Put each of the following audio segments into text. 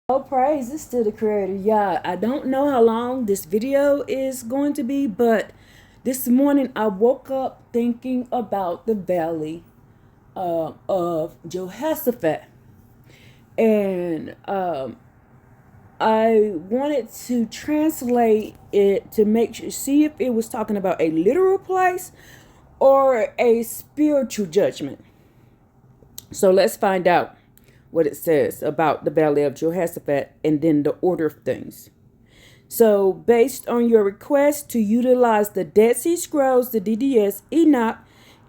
All praises to the creator. Yeah, I don't know how long this video is going to be, but this morning I woke up thinking about the valley of Jehoshaphat. And I wanted to translate it to make sure, see if it was talking about a literal place or a spiritual judgment. So let's find out what it says about the valley of Jehoshaphat and then the order of things. So, based on your request to utilize the Dead Sea Scrolls, the DDS, Enoch,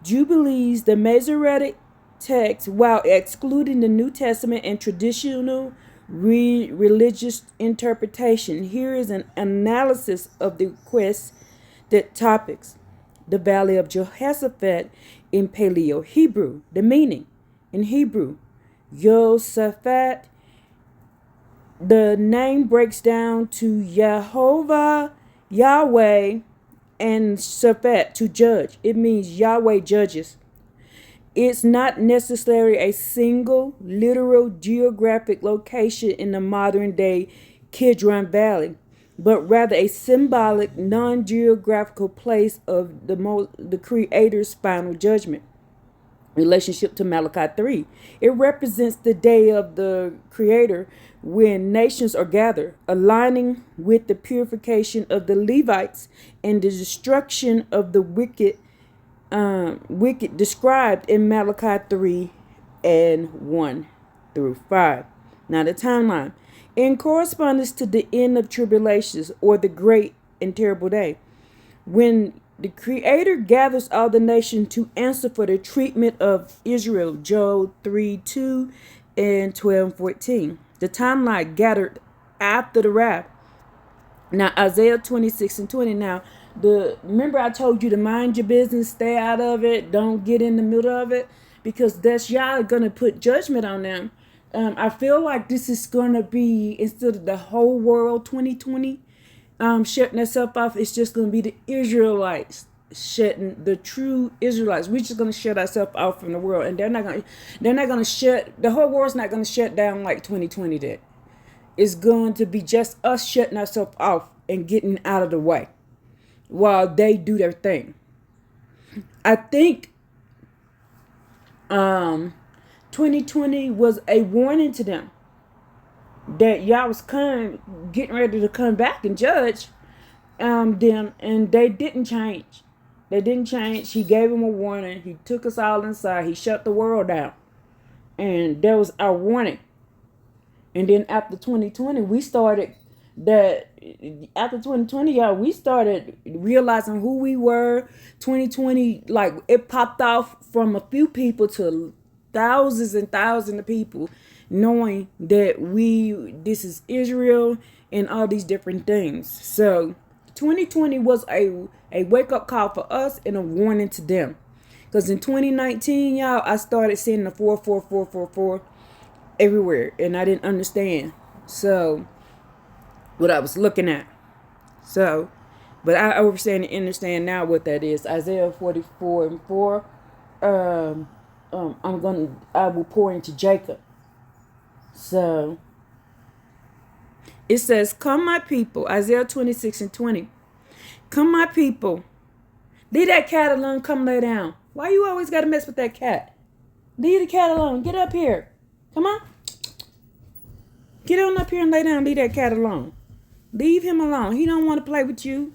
Jubilees, the Masoretic text, while excluding the New Testament and traditional religious interpretation, here is an analysis of the requested topics. The Valley of Jehoshaphat in Paleo Hebrew, the meaning in Hebrew, Jehoshaphat. The name breaks down to Yehovah, Yahweh, and Shaphat, to judge. It means Yahweh judges. It's not necessarily a single literal geographic location in the modern day Kidron Valley, but rather a symbolic non-geographical place of the Creator's final judgment. Relationship to Malachi 3. It represents the day of the Creator when nations are gathered, aligning with the purification of the Levites and the destruction of the wicked described in Malachi 3 and 1 through 5. Now the timeline. In correspondence to the end of tribulations or the great and terrible day, when the Creator gathers all the nations to answer for the treatment of Israel, Joel 3:2 and 12:14. The timeline gathered after the wrath. Now Isaiah 26 and 20. Now, remember I told you to mind your business, stay out of it, don't get in the middle of it, because that's Yah gonna put judgment on them. I feel like this is gonna be, instead of the whole world 2020 shutting itself off, it's just going to be the Israelites shutting, the true Israelites. We're just going to shut ourselves off from the world, and they're not going to shut, the whole world's not going to shut down like 2020 did. It's going to be just us shutting ourselves off and getting out of the way while they do their thing. I think 2020 was a warning to them that y'all was getting ready to come back and judge them, and they didn't change. They didn't change. He gave them a warning. He took us all inside. He shut the world down, and that was our warning. And then after 2020, we started that. After 2020, y'all, we started realizing who we were. 2020, like, it popped off from a few people to thousands and thousands of people, knowing that this is Israel and all these different things. So 2020 was a wake-up call for us and a warning to them. Because in 2019, y'all, I started seeing the 44444 everywhere, and I didn't understand what I was looking at. So, but I understand and understand now what that is. Isaiah 44 and 4. I will pour into Jacob. So it says, come my people, Isaiah 26 and 20. Come my people. Leave that cat alone, come lay down. Why you always gotta mess with that cat? Leave the cat alone. Get up here. Come on. Get on up here and lay down. Leave that cat alone. Leave him alone. He don't want to play with you.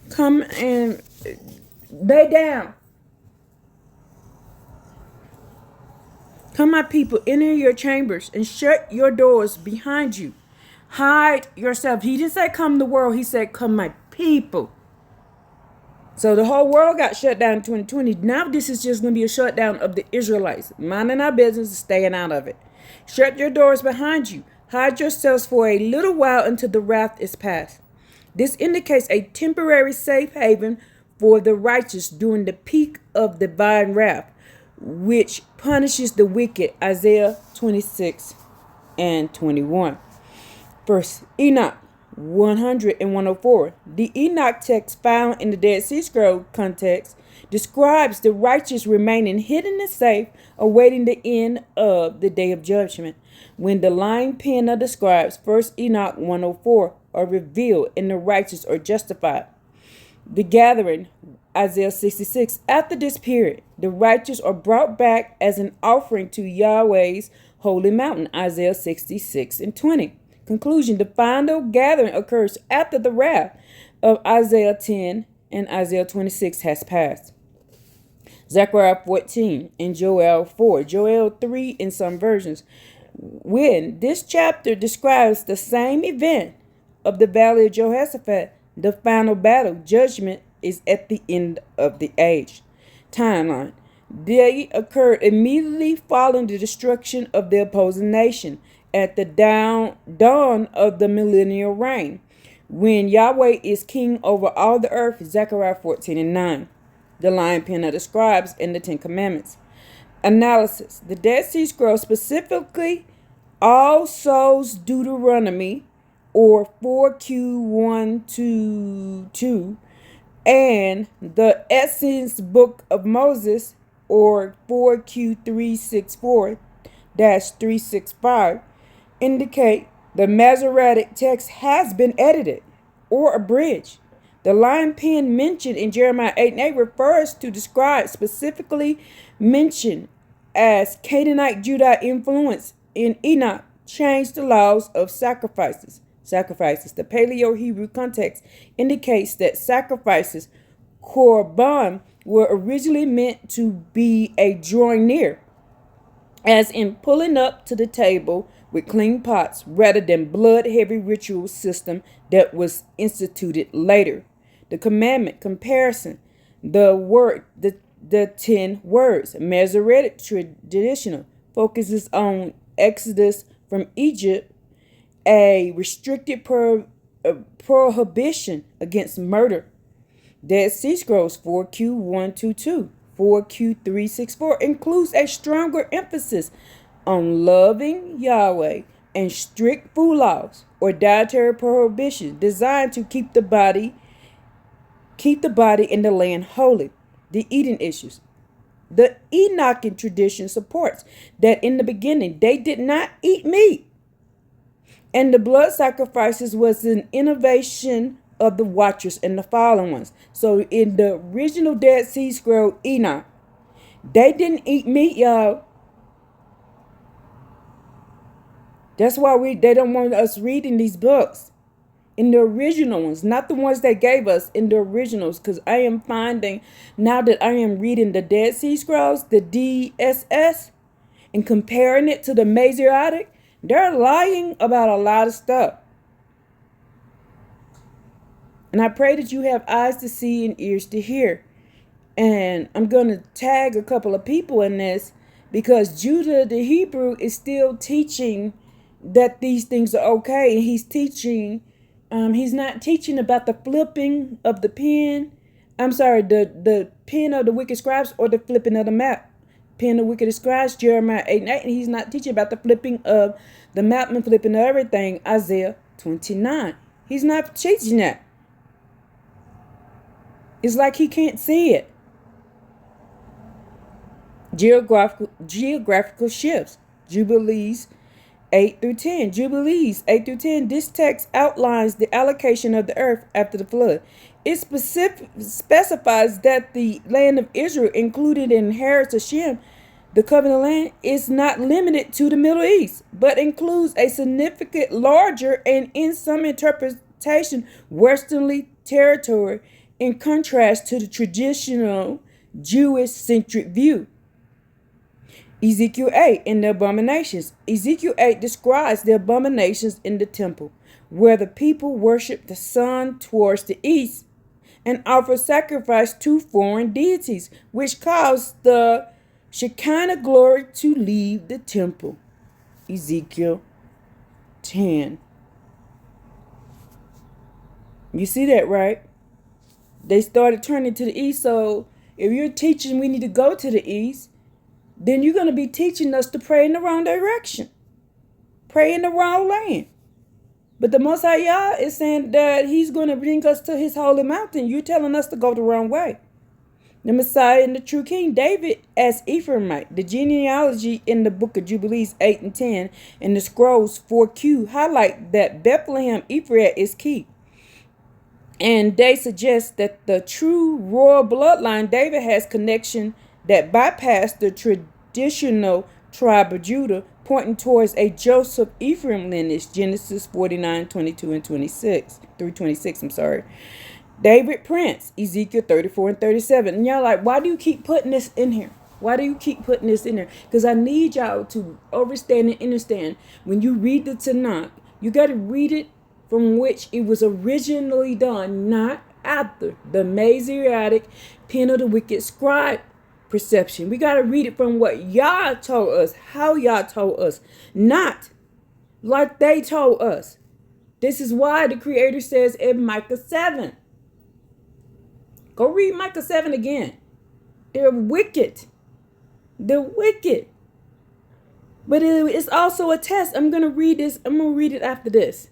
Come and lay down. Come, my people, enter your chambers and shut your doors behind you. Hide yourself. He didn't say come the world. He said come, my people. So the whole world got shut down in 2020. Now this is just going to be a shutdown of the Israelites. Minding our business and staying out of it. Shut your doors behind you. Hide yourselves for a little while until the wrath is past. This indicates a temporary safe haven for the righteous during the peak of divine wrath, which punishes the wicked. Isaiah 26 and 21. First, Enoch 100 and 104. The Enoch text found in the Dead Sea Scroll context describes the righteous remaining hidden and safe, awaiting the end of the day of judgment, when the lying pen of the scribes, 1 Enoch 104, are revealed and the righteous are justified. The gathering, Isaiah 66. After this period, the righteous are brought back as an offering to Yahweh's holy mountain, Isaiah 66 and 20. Conclusion, the final gathering occurs after the wrath of Isaiah 10 and Isaiah 26 has passed. Zechariah 14 and Joel 4, Joel 3 in some versions. When this chapter describes the same event of the valley of Jehoshaphat, the final battle, judgment, is at the end of the age. Timeline. They occurred immediately following the destruction of the opposing nation at the dawn of the millennial reign, when Yahweh is king over all the earth, Zechariah 14 and 9. The lion pen of the scribes and the Ten Commandments. Analysis. The Dead Sea Scrolls, specifically All Souls Deuteronomy, or 4Q122, and the Essence Book of Moses, or 4Q364-365, indicate the Masoretic text has been edited or abridged. The lion pen mentioned in Jeremiah 8 and 8 refers to the scribes specifically mentioned as Canaanite Judah influence in Enoch changed the laws of sacrifices. The Paleo-Hebrew context indicates that sacrifices, korban, were originally meant to be a drawing near, as in pulling up to the table with clean pots, rather than blood-heavy ritual system that was instituted later. The commandment comparison, the 10 words, Masoretic traditional focuses on Exodus from Egypt, a restricted prohibition against murder. Dead Sea Scrolls 4Q122, 4Q364 includes a stronger emphasis on loving Yahweh and strict food laws or dietary prohibitions designed to keep the body and the land holy. The eating issues. The Enochian tradition supports that in the beginning they did not eat meat, and the blood sacrifices was an innovation of the Watchers and the fallen ones. So in the original Dead Sea Scroll Enoch, they didn't eat meat, y'all. That's why they don't want us reading these books. In the original ones, not the ones they gave us, in the originals, because I am finding now that I am reading the Dead Sea Scrolls, the DSS, and comparing it to the Masoretic, they're lying about a lot of stuff. And I pray that you have eyes to see and ears to hear. And I'm going to tag a couple of people in this, because Judah the Hebrew is still teaching that these things are okay. And he's teaching, he's not teaching about the flipping of the pen. I'm sorry, the pen of the wicked scribes or the flipping of the map. Pen of wicked scribes, Jeremiah 8 and 8. And he's not teaching about the flipping of the map and flipping of everything, Isaiah 29. He's not teaching that. It's like he can't see it. Geographical shifts. Jubilees 8 through 10. Jubilees 8 through 10. This text outlines the allocation of the earth after the flood. It specifies that the land of Israel, included in inheritance Hashem, the covenant land, is not limited to the Middle East, but includes a significant larger and, in some interpretation, westernly territory, in contrast to the traditional Jewish-centric view. Ezekiel 8 and the abominations. Ezekiel 8 describes the abominations in the temple, where the people worship the sun towards the east and offer sacrifice to foreign deities, which caused the Shekinah glory to leave the temple. Ezekiel 10. You see that, right? They started turning to the east. So if you're teaching we need to go to the east, then you're going to be teaching us to pray in the wrong direction. Pray in the wrong land. But the Most High Yah is saying that he's going to bring us to his holy mountain. You're telling us to go the wrong way. The Messiah and the true king, David as Ephraimite. The genealogy in the book of Jubilees 8 and 10 and the scrolls 4Q highlight that Bethlehem Ephraim is key. And they suggest that the true royal bloodline, David has connection that bypassed the traditional tribe of Judah, pointing towards a Joseph Ephraim lineage, Genesis 49, 22 and 26, through 26, I'm sorry. David Prince, Ezekiel 34 and 37. And y'all like, why do you keep putting this in here? Why do you keep putting this in there? Because I need y'all to understand and understand. When you read the Tanakh, you got to read it from which it was originally done, not after the Messianic pen of the wicked scribe perception. We got to read it from what Yah told us, how Yah told us, not like they told us. This is why the Creator says in Micah 7. Go read Micah 7 again. They're wicked. They're wicked. But it's also a test. I'm going to read this. I'm going to read it after this.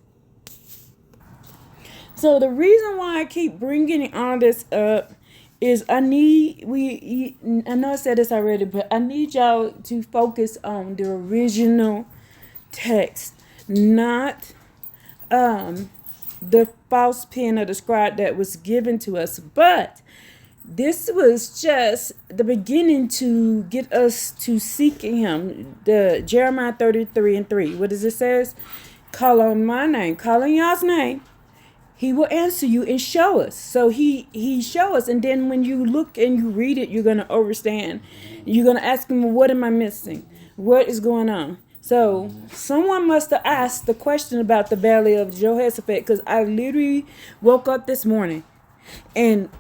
So the reason why I keep bringing all this up is I know I said this already, but I need y'all to focus on the original text, not the false pen of the scribe that was given to us. But this was just the beginning to get us to seeking him. The Jeremiah 33 and 3. What does it says? Call on my name, call on Yah's name. He will answer you and show us. So he show us. And then when you look and you read it, you're going to understand. You're going to ask him, what am I missing? What is going on? So someone must have asked the question about the valley of Jehoshaphat, because I literally woke up this morning and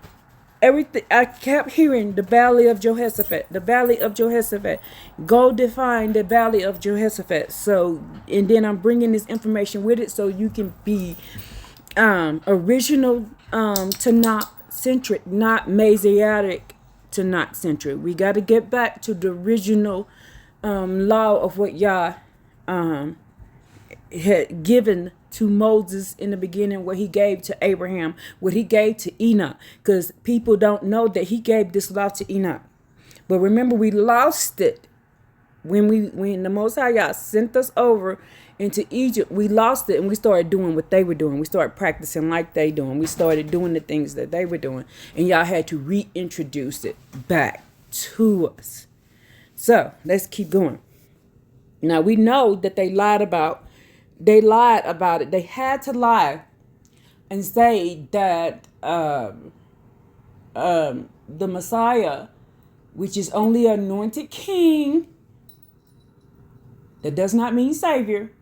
everything I kept hearing, the valley of Jehoshaphat, the valley of Jehoshaphat. Go define the valley of Jehoshaphat. So, and then I'm bringing this information with it so you can be original Tanakh centric, not Messianic Tanakh centric. We got to get back to the original law of what Yah had given to Moses in the beginning, what he gave to Abraham, what he gave to Enoch, because people don't know that he gave this law to Enoch. But remember, we lost it when the Most High Yah sent us over into Egypt. We lost it and we started doing what they were doing. We started practicing like they doing. We started doing the things that they were doing, and Yah had to reintroduce it back to us. So let's keep going. Now we know that they lied about it. They had to lie and say that the Messiah, which is only an anointed king, that does not mean savior,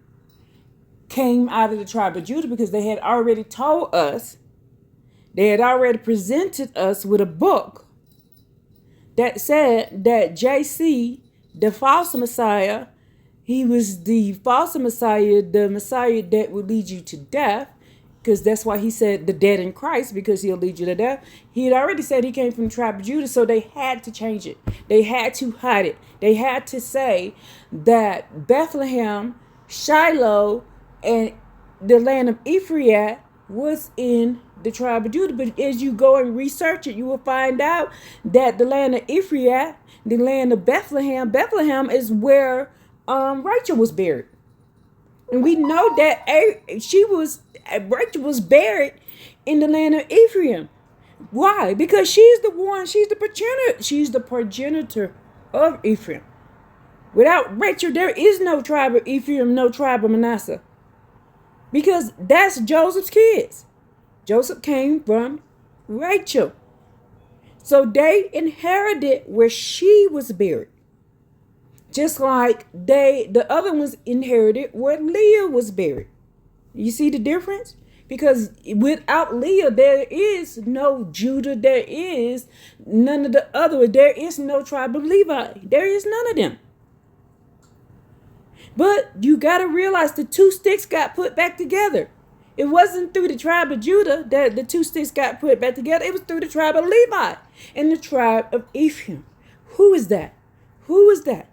came out of the tribe of Judah, because they had already told us, they had already presented us with a book that said that JC, the false Messiah, he was the false Messiah, the Messiah that would lead you to death, because that's why he said the dead in Christ, because he'll lead you to death. He had already said he came from the tribe of Judah, so they had to change it. They had to hide it. They had to say that Bethlehem, Shiloh, and the land of Ephraim was in the tribe of Judah. But as you go and research it, you will find out that the land of Ephraim, the land of Bethlehem is where Rachel was buried. And we know that Rachel was buried in the land of Ephraim. Why? Because she's the progenitor of Ephraim. Without Rachel, there is no tribe of Ephraim, no tribe of Manasseh. Because that's Joseph's kids. Joseph came from Rachel. So they inherited where she was buried. Just like the other ones inherited where Leah was buried. You see the difference? Because without Leah, there is no Judah. There is none of the other. There is no tribe of Levi. There is none of them. But you got to realize the two sticks got put back together. It wasn't through the tribe of Judah that the two sticks got put back together. It was through the tribe of Levi and the tribe of Ephraim. Who is that? Who is that?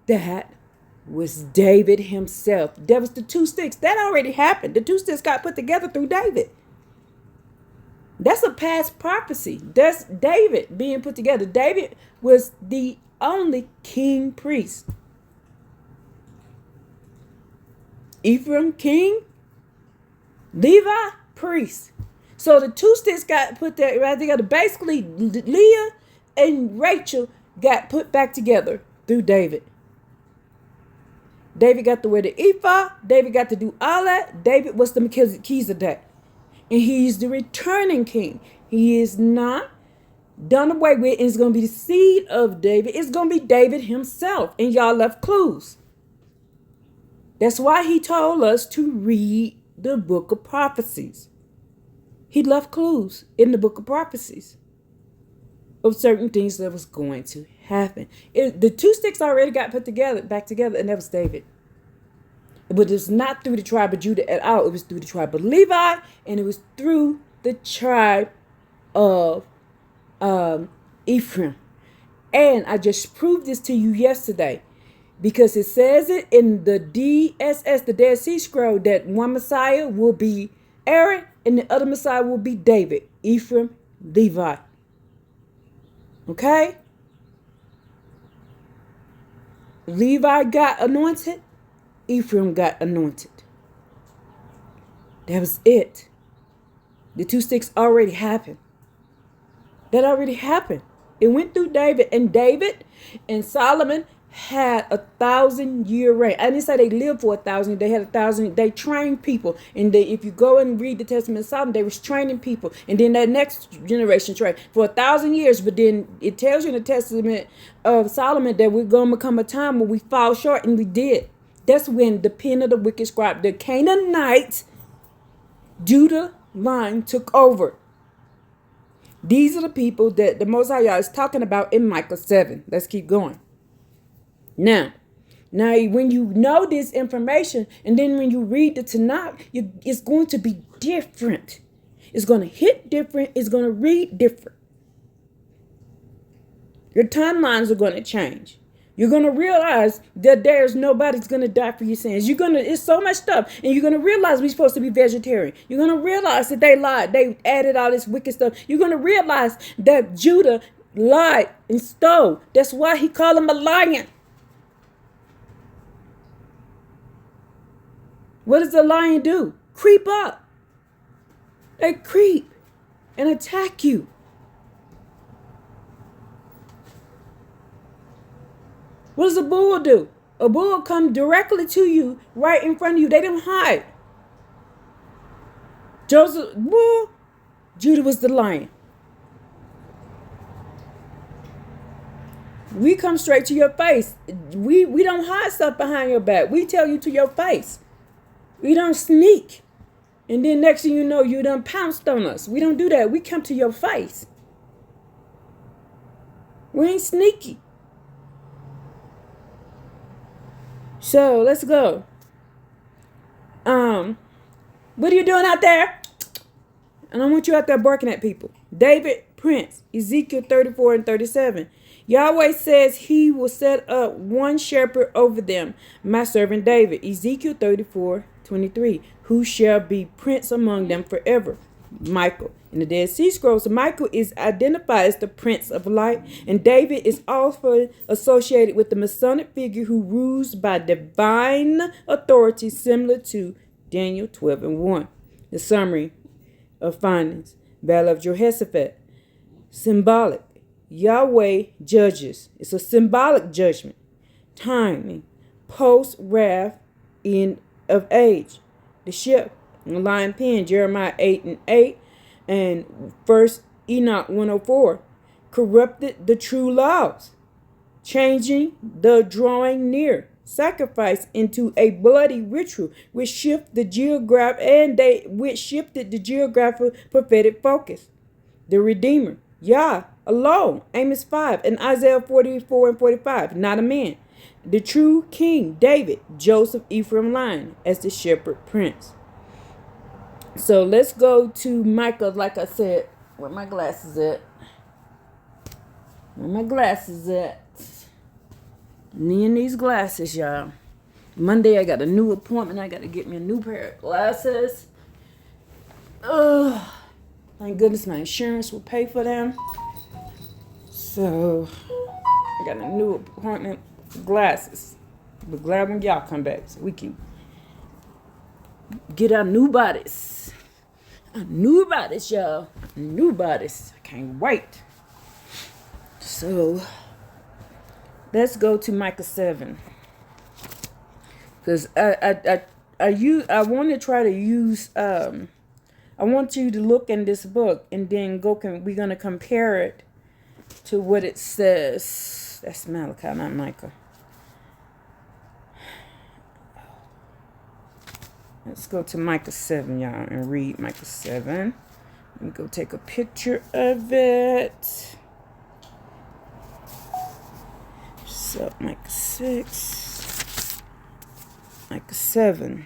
That was David himself. That was the two sticks. That already happened. The two sticks got put together through David. That's a past prophecy. That's David being put together. David was the only king priest. Ephraim, king. Levi, priest. So the two sticks got put there right together. Basically, Leah and Rachel got put back together through David. David got to wear the ephod. David got to do all that. David was the Melchizedek. And he's the returning king. He is not done away with. It's going to be the seed of David. It's going to be David himself. And y'all left clues. That's why he told us to read the book of prophecies. He left clues in the book of prophecies of certain things that was going to happen. The two sticks already got put together, back together, and that was David. But it's not through the tribe of Judah at all. It was through the tribe of Levi, and it was through the tribe of Ephraim. And I just proved this to you yesterday, because it says it in the DSS, the Dead Sea Scroll, that one Messiah will be Aaron and the other Messiah will be David, Ephraim, Levi. Okay? Levi got anointed. Ephraim got anointed. That was it. The two sticks already happened. That already happened. It went through David. And David and Solomon had 1,000-year reign. I didn't say they lived for 1,000. They had 1,000. They trained people. And if you go and read the Testament of Solomon, they was training people. And then that next generation trained for 1,000 years. But then it tells you in the Testament of Solomon that we're going to come a time when we fall short, and we did. That's when the pen of the wicked scribe, the Canaanite Judah line took over. These are the people that the Most High Yah is talking about in Micah 7. Let's keep going. Now, when you know this information, and then when you read the Tanakh, it's going to be different. It's going to hit different. It's going to read different. Your timelines are going to change. You're going to realize that there's nobody's going to die for your sins. It's so much stuff. And you're going to realize we're supposed to be vegetarian. You're going to realize that they lied. They added all this wicked stuff. You're going to realize that Judah lied and stole. That's why he called him a lion. What does the lion do? Creep up. They creep and attack you. What does a bull do? A bull come directly to you, right in front of you. They don't hide. Judah was the lion. We come straight to your face. We don't hide stuff behind your back. We tell you to your face. We don't sneak. And then next thing you know, you done pounced on us. We don't do that. We come to your face. We ain't sneaky. So let's go. What are you doing out there? And I want you out there barking at people. David, Prince, Ezekiel 34 and 37. Yahweh says he will set up one shepherd over them, my servant David. Ezekiel 34:23. Who shall be prince among them forever? Michael. In the Dead Sea Scrolls, Michael is identified as the Prince of Light, and David is also associated with the Masonic figure who rules by divine authority, similar to Daniel 12 and 1. The summary of findings. Battle of Jehoshaphat. Symbolic. Yahweh judges. It's a symbolic judgment. Timing. Post-wrath, end of age. The ship. The lion pen. Jeremiah 8 and 8. And 1 Enoch 104. Corrupted the true laws. Changing the drawing near. Sacrifice into a bloody ritual which shifted the geographic prophetic focus. The Redeemer. Yah alone. Amos 5 and Isaiah 44 and 45. Not a man. The true king, David, Joseph Ephraim line as the shepherd prince. So let's go to Micah, like I said. Where my glasses at? Where my glasses at? Me and these glasses, y'all. Monday, I got a new appointment. I got to get me a new pair of glasses. Ugh. Thank goodness my insurance will pay for them. So I got a new appointment for glasses. We're glad when y'all come back so we can get our new bodies. Our new bodies, y'all. New bodies. I can't wait. So let's go to Micah 7. Because I want to try to use I want you to look in this book and then we're gonna compare it to what it says. That's Malachi, not Micah. Let's go to Micah 7, y'all, and read Micah 7. Let me go take a picture of it. So Micah 6. Micah 7.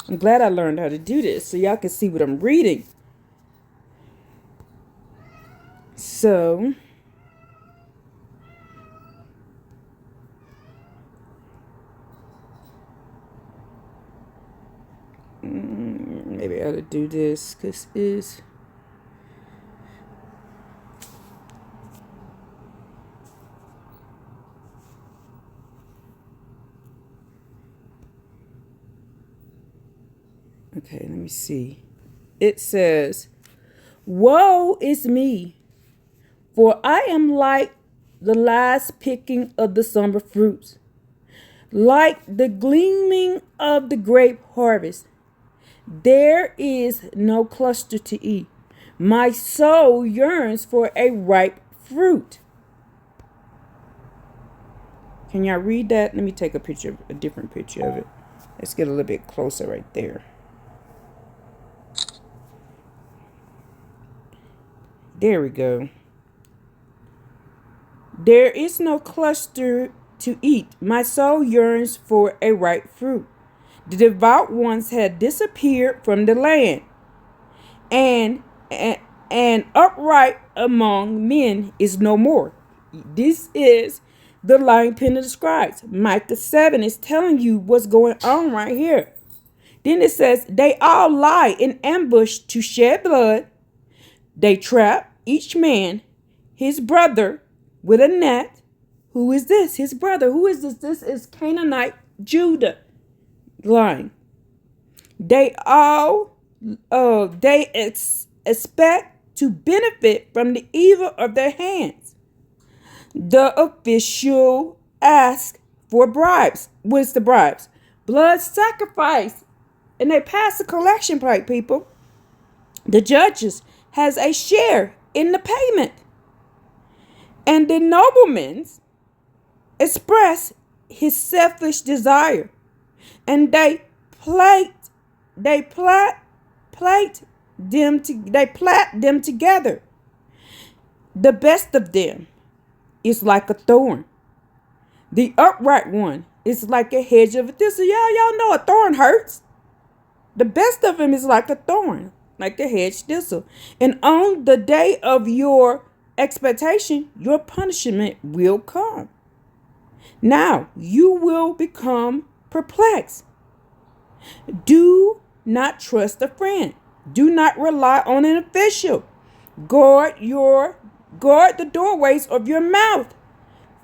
I'm glad I learned how to do this so y'all can see what I'm reading. So, maybe I ought to do this because it's okay, let me see. It says, "Woe is me, for I am like the last picking of the summer fruits, like the gleaming of the grape harvest. There is no cluster to eat. My soul yearns for a ripe fruit." Can y'all read that? Let me take a different picture of it. Let's get a little bit closer right there. There we go. There is no cluster to eat. My soul yearns for a ripe fruit. The devout ones had disappeared from the land, and upright among men is no more. This is the lying pen of the scribes. Micah 7 is telling you what's going on right here. Then it says, they all lie in ambush to shed blood. They trap each man his brother with a net. Who is this? His brother. Who is this? This is Canaanite Judah lying. They all expect to benefit from the evil of their hands. The official asks for bribes. What's the bribes? Blood sacrifice. And they pass a collection plate, people. The judges has a share in the payment. And the noblemen express his selfish desire. And they plait them together. The best of them is like a thorn. The upright one is like a hedge of thistle. Y'all know a thorn hurts. The best of them is like a thorn, like a hedge thistle. And on the day of your expectation, your punishment will come. Now you will become perplexed. Do not trust a friend. Do not rely on an official. Guard the doorways of your mouth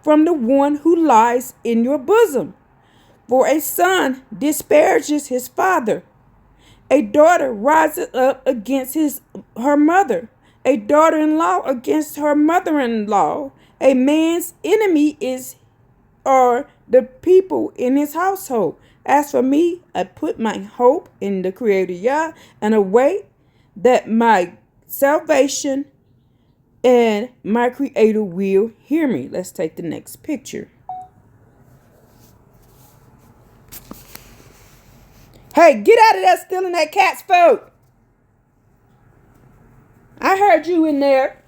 from the one who lies in your bosom. For a son disparages his father. A daughter rises up against her mother. A daughter-in-law against her mother-in-law. A man's enemy are the people in his household. As for me, I put my hope in the Creator Yah and await that my salvation and my Creator will hear me. Let's take the next picture. Hey, get out of there stealing that cat's food. I heard you in there.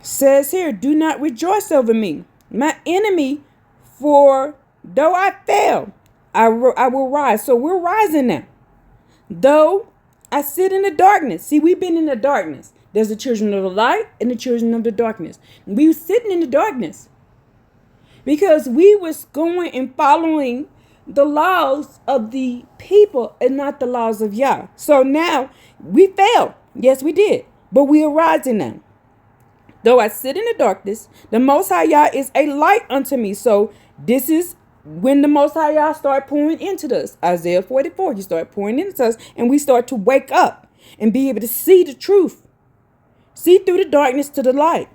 Says here, do not rejoice over me, my enemy, for though I fail, I will rise. So we're rising now. Though I sit in the darkness. See, we've been in the darkness. There's the children of the light and the children of the darkness. We were sitting in the darkness. because we was going and following the laws of the people and not the laws of Yah. So now we failed. Yes, we did. But we are rising now. Though I sit in the darkness, the Most High Yah is a light unto me. So this is when the Most High Yah start pouring into us. Isaiah 44, he started pouring into us, and we start to wake up and be able to see the truth. See through the darkness to the light.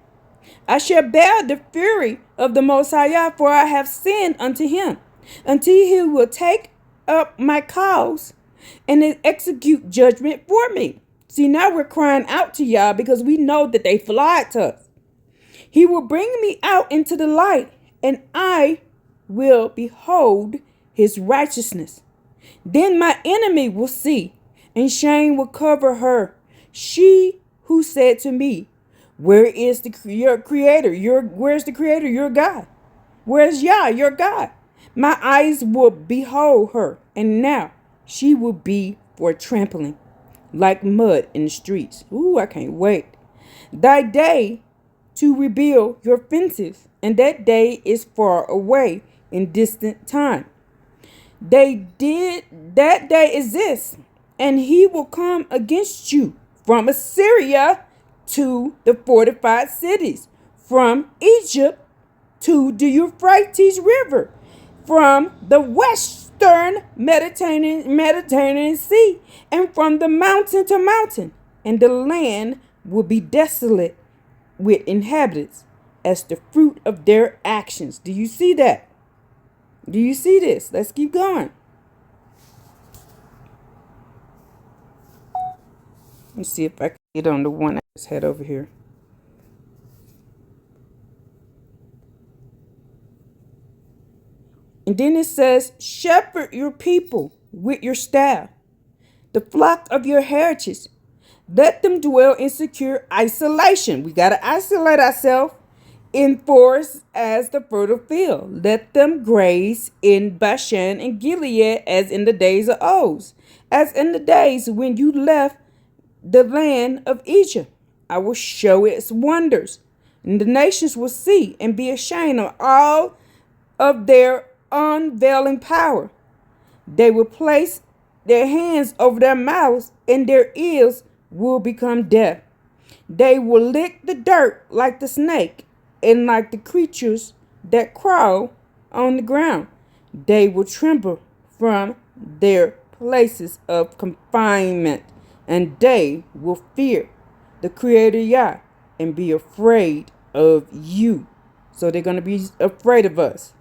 I shall bear the fury of the Most High Yah, for I have sinned unto him, until he will take up my cause and execute judgment for me. See, now we're crying out to Yah because we know that they lied to us. He will bring me out into the light, and I will behold his righteousness. Then my enemy will see, and shame will cover her. She who said to me, where is your creator? Where's the creator? Your God. Where's Yah, your God? My eyes will behold her, and now she will be for trampling, like mud in the streets. Ooh, I can't wait. Thy day to rebuild your fences, and that day is far away in distant time. That day exists, and he will come against you from Assyria to the fortified cities, from Egypt to the Euphrates River, from the western Mediterranean Sea, and from the mountain to mountain. And the land will be desolate with inhabitants as the fruit of their actions. Do you see that? Do you see this? Let's keep going. Let's see if I can get on the one I just had over here. And then it says, shepherd your people with your staff, the flock of your heritage. Let them dwell in secure isolation. We got to isolate ourselves in forests as the fertile field. Let them graze in Bashan and Gilead as in the days of old, as in the days when you left the land of Egypt. I will show its wonders, and the nations will see and be ashamed of all of their unveiling power. They will place their hands over their mouths, and their ears will become deaf. They will lick the dirt like the snake, and like the creatures that crawl on the ground. They will tremble from their places of confinement, and they will fear the Creator Yah and be afraid of you. So they're going to be afraid of us.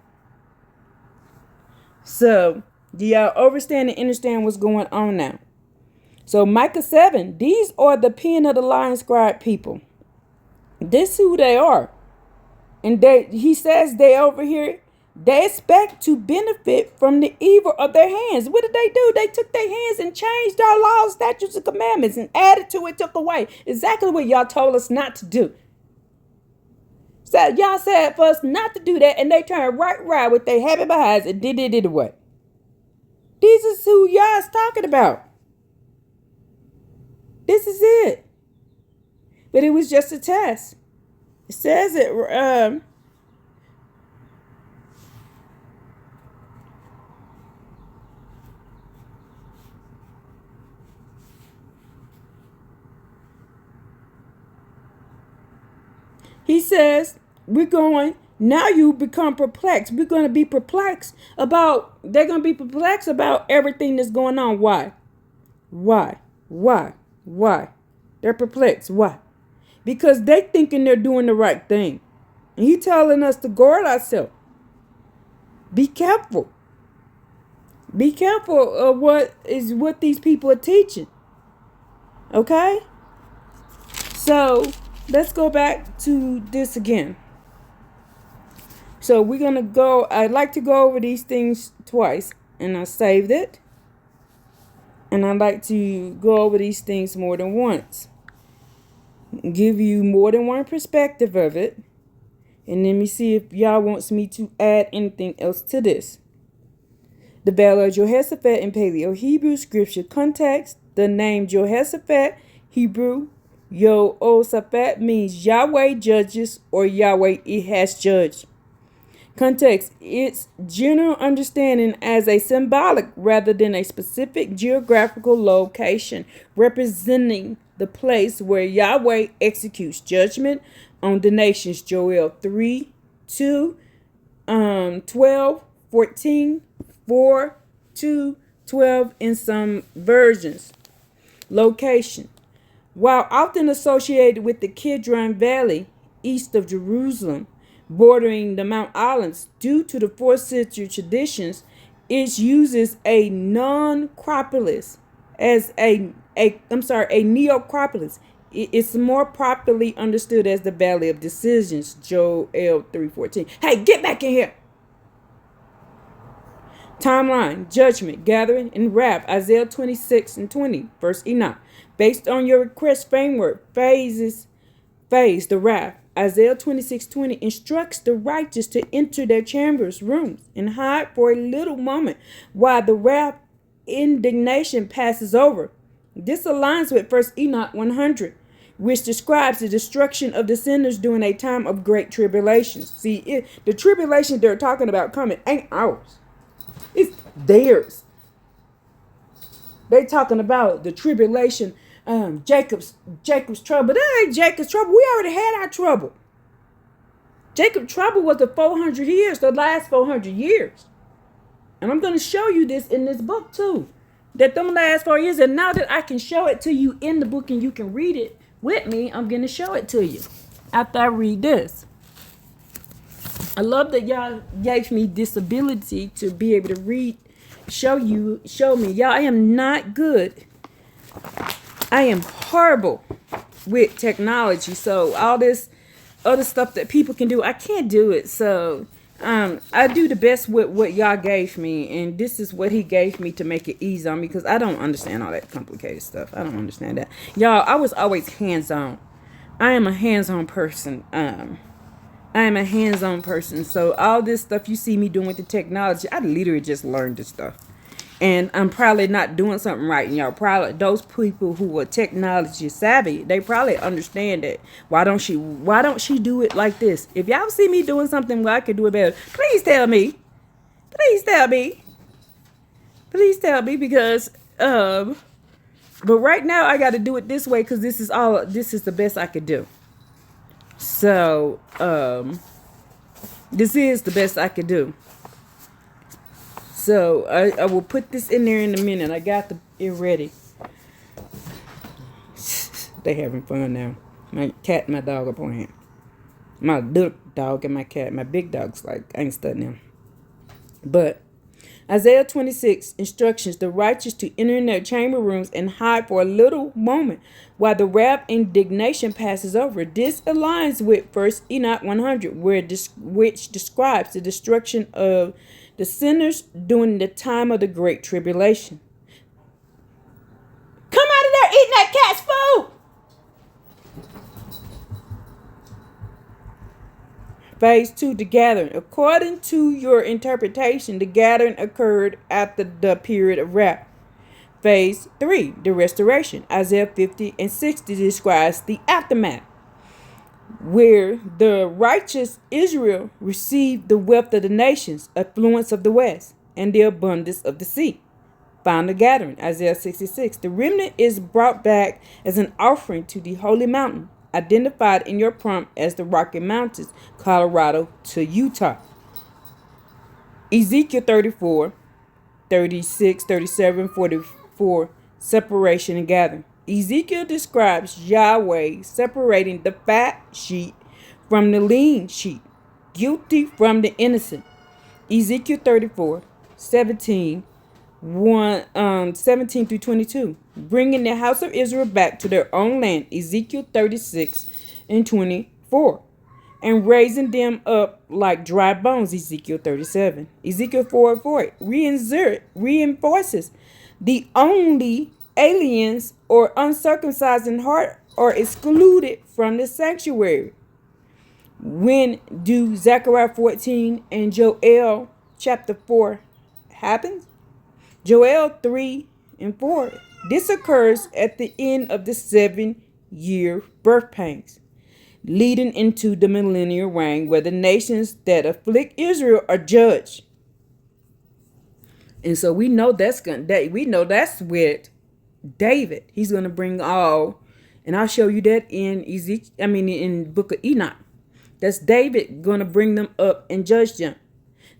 So do y'all understand and understand what's going on now? So Micah 7, these are the pen of the lion scribe people. This is who they are. And he says they over here, they expect to benefit from the evil of their hands. What did they do? They took their hands and changed our laws, statutes, and commandments and added to it, took away. Exactly what y'all told us not to do. So y'all said for us not to do that, and they turned right with their happy behinds and did it what? This is who y'all is talking about. This is it. But it was just a test. It says it. He says, now you become perplexed. We're going to be perplexed they're going to be perplexed about everything that's going on. Why? They're perplexed. Why? Because they thinking they're doing the right thing. And he telling us to guard ourselves. Be careful. Be careful of what these people are teaching. Okay? So let's go back to this again. So we're going to go. I'd like to go over these things twice. And I saved it. And I'd like to go over these things more than once. Give you more than one perspective of it. And let me see if y'all wants me to add anything else to this. The Battle of Jehoshaphat in Paleo Hebrew scripture context. The name Jehoshaphat, Hebrew, Jehoshaphat means Yahweh judges or Yahweh it has judged. Context, its general understanding as a symbolic rather than a specific geographical location, representing the place where Yahweh executes judgment on the nations. Joel 3, 2, 12, 14, 4, 2, 12 in some versions. Location. While often associated with the Kidron Valley, east of Jerusalem, bordering the Mount Islands, due to the 4th century traditions, it uses a non-cropolis as a neocropolis. It's more properly understood as the Valley of Decisions, Joel 3:14. Hey, get back in here. Timeline, judgment, gathering, and wrath, Isaiah 26 and 20, verse Enoch. Based on your request framework, phase, the wrath. Isaiah 26:20 instructs the righteous to enter their chambers, rooms, and hide for a little moment while the wrath indignation passes over. This aligns with 1 Enoch 100, which describes the destruction of the sinners during a time of great tribulation. See, the tribulation they're talking about coming ain't ours. It's theirs. They talking about the tribulation, Jacob's trouble. That ain't Jacob's trouble. We already had our trouble. Jacob's trouble was the 400 years, the last 400 years. And I'm going to show you this in this book too. That them last 4 years, and now that I can show it to you in the book and you can read it with me, I'm going to show it to you after I read this. I love that y'all gave me this ability to be able to read, show me. Y'all, I am not good. I am horrible with technology. So all this other stuff that people can do, I can't do it. So I do the best with what y'all gave me. And this is what he gave me to make it easy on me, because I don't understand all that complicated stuff. I don't understand that. Y'all, I was always hands-on. I am a hands-on person. So all this stuff you see me doing with the technology, I literally just learned this stuff. And I'm probably not doing something right. And y'all probably, those people who are technology savvy, they probably understand that. Why don't she do it like this? If y'all see me doing something where I could do it better, please tell me. Because but right now I got to do it this way, because this is the best I could do. So, this is the best I could do. So, I will put this in there in a minute. I got it ready. They having fun now. My cat and my dog are playing. My little dog and my cat. My big dog's like, I ain't studying them. But, Isaiah 26 instructions the righteous to enter in their chamber rooms and hide for a little moment while the wrath indignation passes over. This aligns with 1 Enoch 100, which describes the destruction of the sinners during the time of the great tribulation. Come out of there eating that cat's food! Phase 2, the gathering. According to your interpretation, the gathering occurred after the period of wrath. Phase 3, the restoration. Isaiah 50 and 60 describes the aftermath, where the righteous Israel received the wealth of the nations, affluence of the west, and the abundance of the sea. Final gathering. Isaiah 66. The remnant is brought back as an offering to the holy mountain, identified in your prompt as the Rocky Mountains, Colorado to Utah. Ezekiel 34, 36, 37, 44, separation and gathering. Ezekiel describes Yahweh separating the fat sheep from the lean sheep, guilty from the innocent. Ezekiel 34, 17, 17 through 22, bringing the house of Israel back to their own land. Ezekiel 36 and 24, and raising them up like dry bones. Ezekiel 37. Ezekiel 4:4 reinforces the only aliens or uncircumcised in heart are excluded from the sanctuary. When do Zechariah 14 and Joel chapter 4 happens? Joel 3 and 4. This occurs at the end of the 7-year birth pangs. leading into the millennial reign where the nations that afflict Israel are judged. And so we know that's with David. He's gonna bring all, and I'll show you that in in Book of Enoch. That's David gonna bring them up and judge them.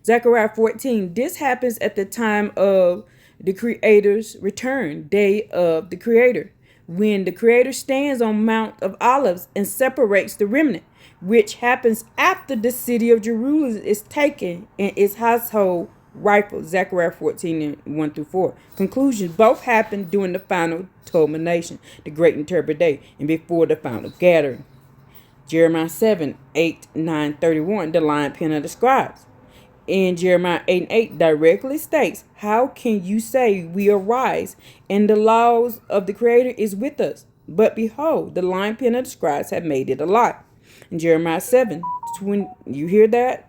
Zechariah 14. This happens at the time of the Creator's return, day of the Creator, when the Creator stands on Mount of Olives and separates the remnant, which happens after the city of Jerusalem is taken and its household rifled. Zechariah 14 and 1 through 4. Conclusion: both happened during the final culmination, the great interpretation, and before the final gathering. Jeremiah 7, 8, 9, 31, the lion pen of the scribes. In Jeremiah 8 and 8 directly states, how can you say we arise and the laws of the Creator is with us? But behold, the lion pen of the scribes have made it a lie. In Jeremiah 7, you hear that?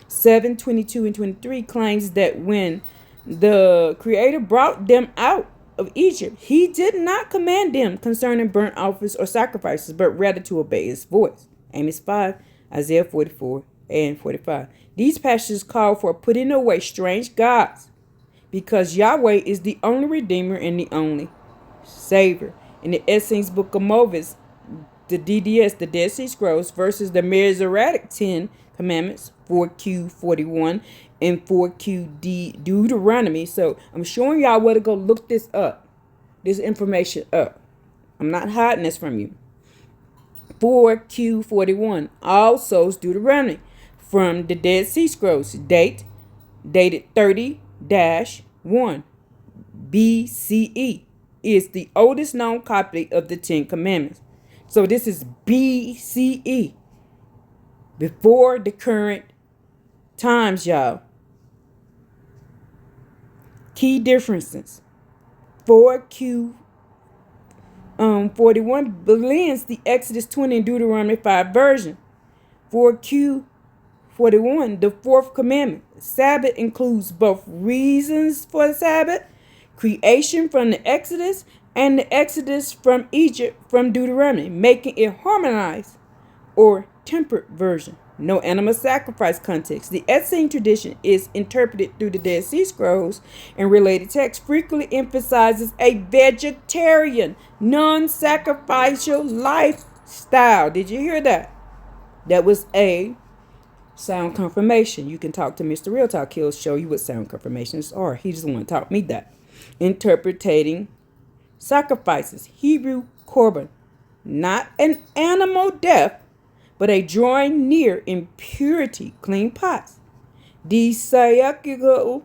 7, 22 and 23 claims that when the Creator brought them out of Egypt, he did not command them concerning burnt offerings or sacrifices, but rather to obey his voice. Amos 5, Isaiah 44 and 45. These passages call for putting away strange gods, because Yahweh is the only Redeemer and the only Savior. In the Essenes Book of Moses, the DDS, the Dead Sea Scrolls, versus the Masoretic 10 Commandments, 4Q41 and 4QD Deuteronomy. So I'm showing y'all where to go look this information up. I'm not hiding this from you. 4Q41 also is Deuteronomy from the Dead Sea Scrolls, dated 30-1 BCE, is the oldest known copy of the 10 Commandments. So this is BCE, before the current times, y'all. Key differences: 4Q41 blends the Exodus 20 and Deuteronomy 5 version. 4Q41, the fourth commandment. Sabbath includes both reasons for the Sabbath, creation from the Exodus, and the Exodus from Egypt from Deuteronomy, making it harmonized or tempered version. No animal sacrifice context. The Essene tradition is interpreted through the Dead Sea Scrolls and related texts frequently emphasizes a vegetarian, non-sacrificial lifestyle. Did you hear that? That was a sound confirmation. You can talk to Mr. Real Talk. He'll show you what sound confirmations are. He just want to taught me that. Interpreting sacrifices. Hebrew korban. Not an animal death, but a drawing near in purity, clean pots. The Sayakiko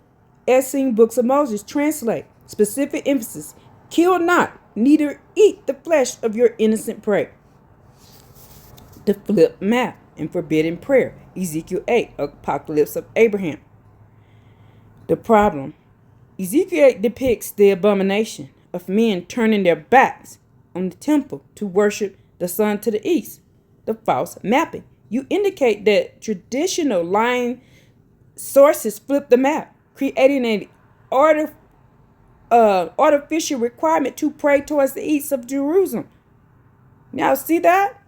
Essene Books of Moses translate specific emphasis: kill not, neither eat the flesh of your innocent prey. The flip map and forbidden prayer. Ezekiel 8, Apocalypse of Abraham. The problem: Ezekiel 8 depicts the abomination of men turning their backs on the temple to worship the sun to the east. The false mapping. You indicate that traditional line sources flip the map, creating an artificial requirement to pray towards the east of Jerusalem. Now see that?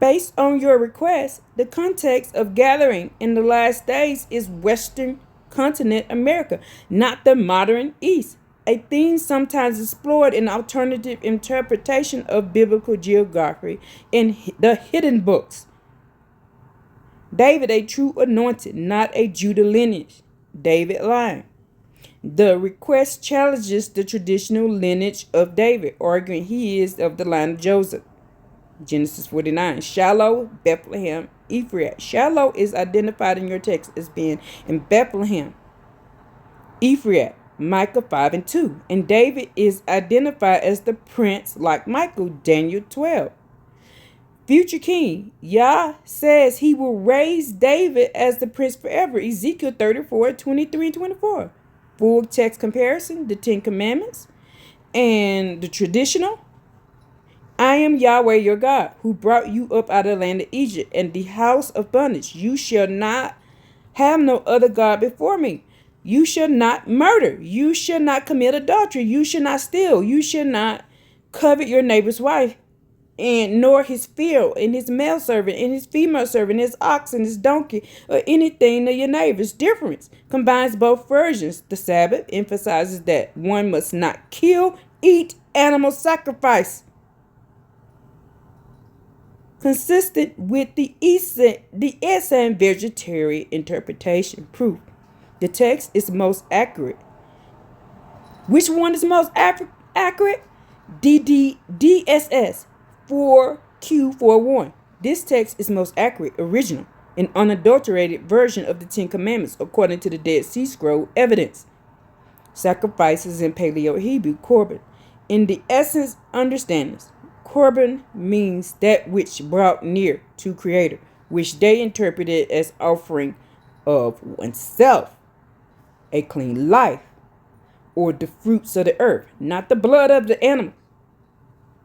Based on your request, the context of gathering in the last days is Western continent America, not the modern East. A theme sometimes explored in alternative interpretation of biblical geography in the hidden books. David, a true anointed, not a Judah lineage. David lying. The request challenges the traditional lineage of David, arguing he is of the line of Joseph. Genesis 49. Shiloh, Bethlehem, Ephraim. Shiloh is identified in your text as being in Bethlehem, Ephraim, Micah 5 and 2. And David is identified as the prince like Michael, Daniel 12. Future king, Yah says he will raise David as the prince forever. Ezekiel 34, 23 and 24. Full text comparison, the 10 Commandments and the traditional. I am Yahweh your God, who brought you up out of the land of Egypt and the house of bondage. You shall not have no other God before me. You shall not murder. You shall not commit adultery. You shall not steal. You shall not covet your neighbor's wife, and nor his field, and his male servant, and his female servant, his ox, and his donkey, or anything of your neighbor's. Difference combines both versions. The Sabbath emphasizes that one must not kill, eat animal sacrifice. Consistent with the Eastern vegetarian interpretation. Proof. The text is most accurate. Which one is most accurate? DSS 4Q41. This text is most accurate, original, and unadulterated version of the Ten Commandments according to the Dead Sea Scroll evidence. Sacrifices in Paleo Hebrew, korban. In the essence understandings, korban means that which brought near to Creator, which they interpreted as offering of oneself, a clean life, or the fruits of the earth, not the blood of the animal.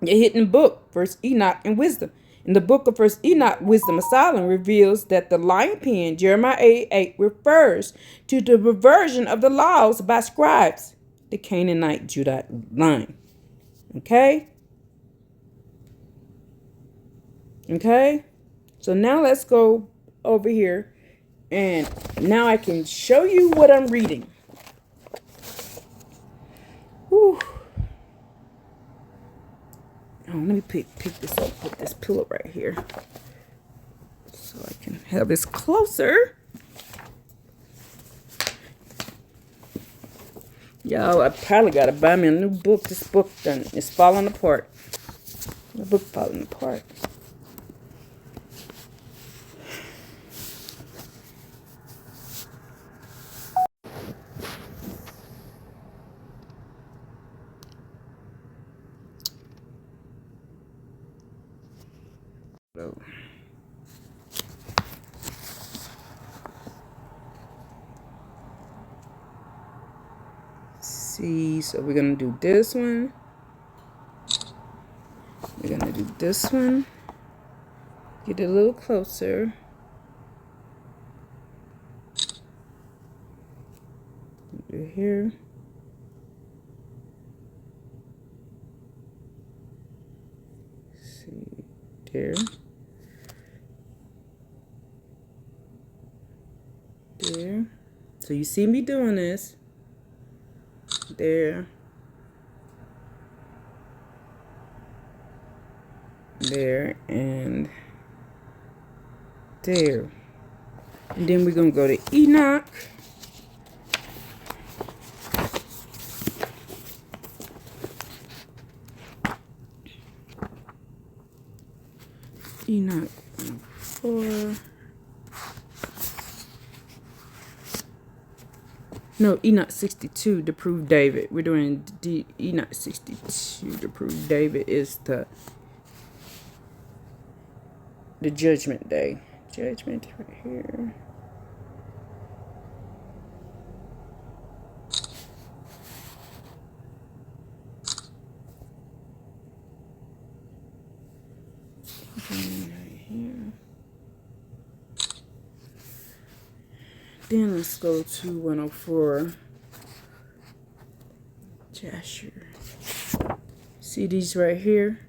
The hidden book, First Enoch and Wisdom. In the book of First Enoch, Wisdom of Solomon reveals that the lion pen, Jeremiah 8:8, refers to the reversion of the laws by scribes, the Canaanite Judite line. Okay? Okay? So now let's go over here, and now I can show you what I'm reading. Whew. Oh, let me pick this up, put this pillow right here so I can have this closer. Y'all, I probably got to buy me a new book. This book is falling apart. The book falling apart. So. See, so we're gonna do this one. We're gonna do this one. Get it a little closer. Do here. See there. There. So you see me doing this. There. There and there. And then we're going to go to Enoch. Enoch 4. No, Enoch 62 to prove David. We're doing Enoch 62 to prove David is the judgment day. Judgment right here. Right here. Then let's go to 104. Jasher. See these right here?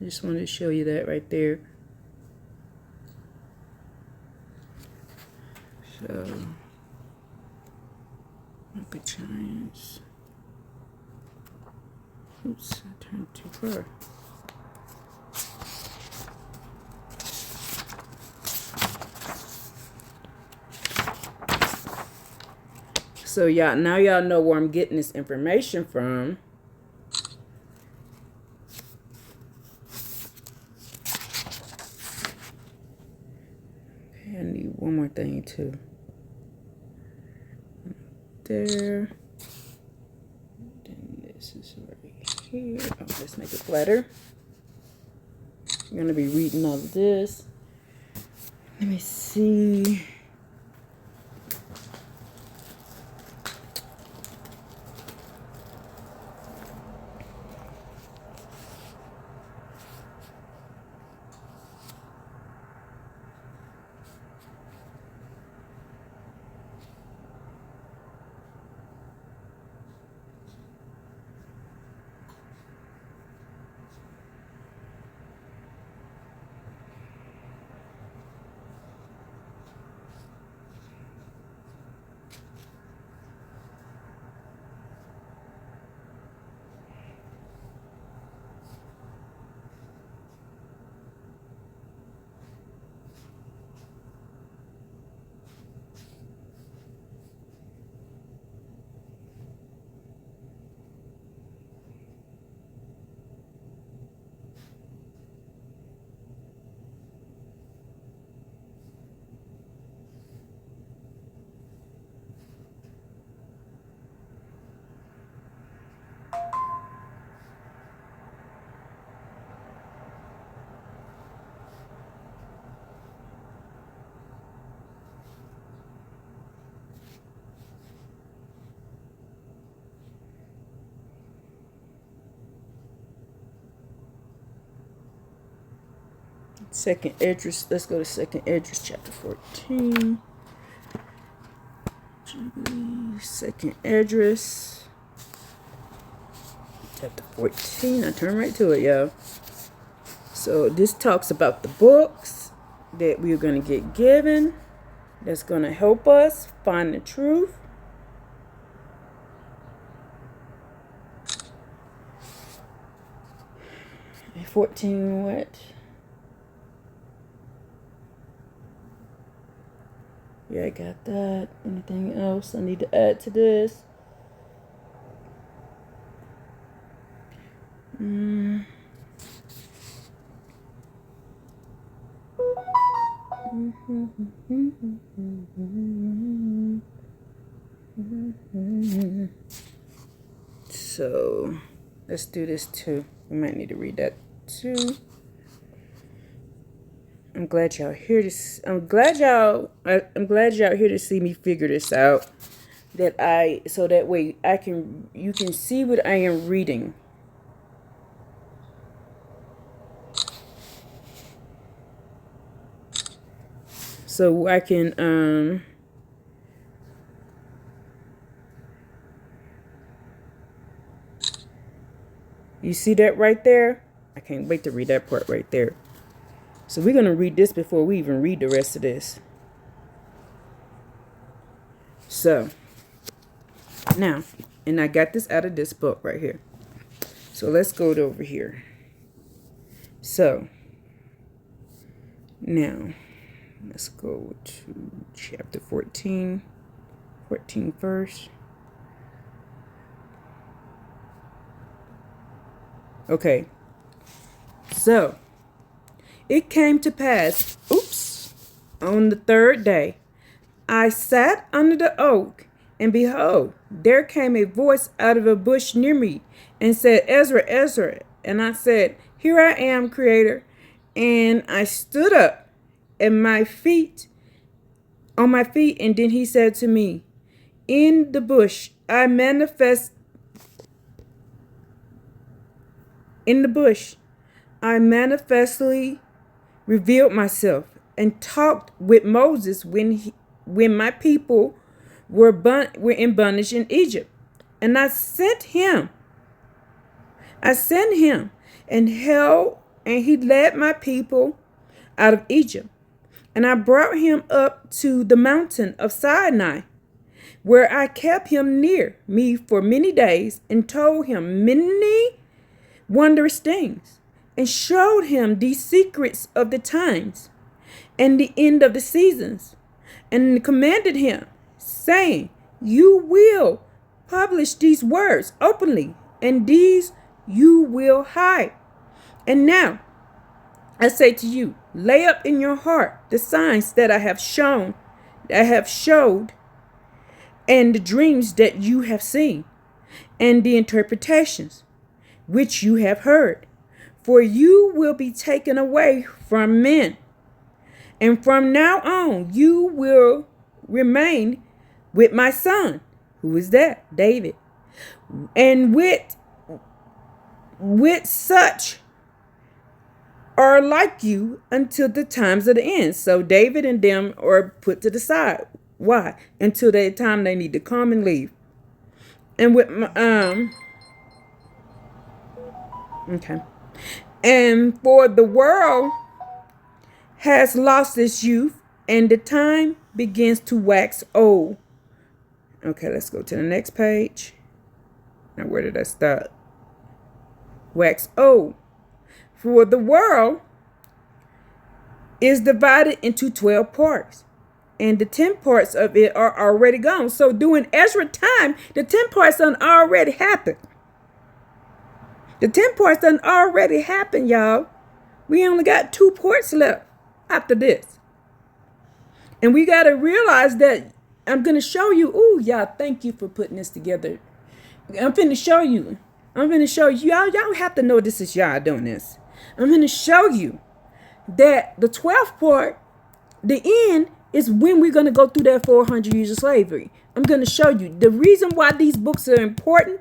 I just wanted to show you that right there. So, Michael Giants. Oops, I turned too far. So now y'all know where I'm getting this information from. Okay, I need one more thing too. There. Then this is right here. Oh, let's make it flatter. I'm gonna be reading all of this. Let me see. Second Esdras. Let's go to Second Esdras chapter 14. Second Esdras chapter 14. I turn right to it, y'all. So this talks about the books that we're going to get given. That's going to help us find the truth. And 14 what? Yeah, I got that. Anything else I need to add to this? So let's do this too. We might need to read that too. I'm glad y'all here to. I'm glad y'all here to see me figure this out. So that way you can see what I am reading. So I can you see that right there? I can't wait to read that part right there. So we're going to read this before we even read the rest of this. So now, and I got this out of this book right here. So let's go to over here. So now let's go to chapter 14 first. Okay. So it came to pass, on the third day, I sat under the oak, and behold, there came a voice out of a bush near me, and said, Ezra, Ezra. And I said, Here I am, Creator. And I stood up on my feet, and then he said to me, In the bush I manifestly revealed myself and talked with Moses when my people were in bondage in Egypt. And I sent him, and he led my people out of Egypt. And I brought him up to the mountain of Sinai, where I kept him near me for many days, and told him many wondrous things, and showed him the secrets of the times and the end of the seasons, and commanded him, saying, You will publish these words openly, and these you will hide. And now I say to you, lay up in your heart the signs that I have showed, and the dreams that you have seen, and the interpretations which you have heard. For you will be taken away from men, and from now on you will remain with my son. Who is that? David. And with such are like you until the times of the end. So David and them are put to the side. Why? Until the time they need to come and leave. And with okay. And for the world has lost its youth, and the time begins to wax old. Okay, let's go to the next page. Now, where did I start? Wax old. For the world is divided into 12 parts, and the 10 parts of it are already gone. So during Ezra time, the 10 parts done already happened. The 10 parts done already happened, y'all. We only got 2 parts left after this. And we got to realize that I'm going to show you. Ooh, y'all, thank you for putting this together. I'm going to show you. Y'all have to know this is y'all doing this. I'm going to show you that the 12th part, the end, is when we're going to go through that 400 years of slavery. I'm going to show you the reason why these books are important.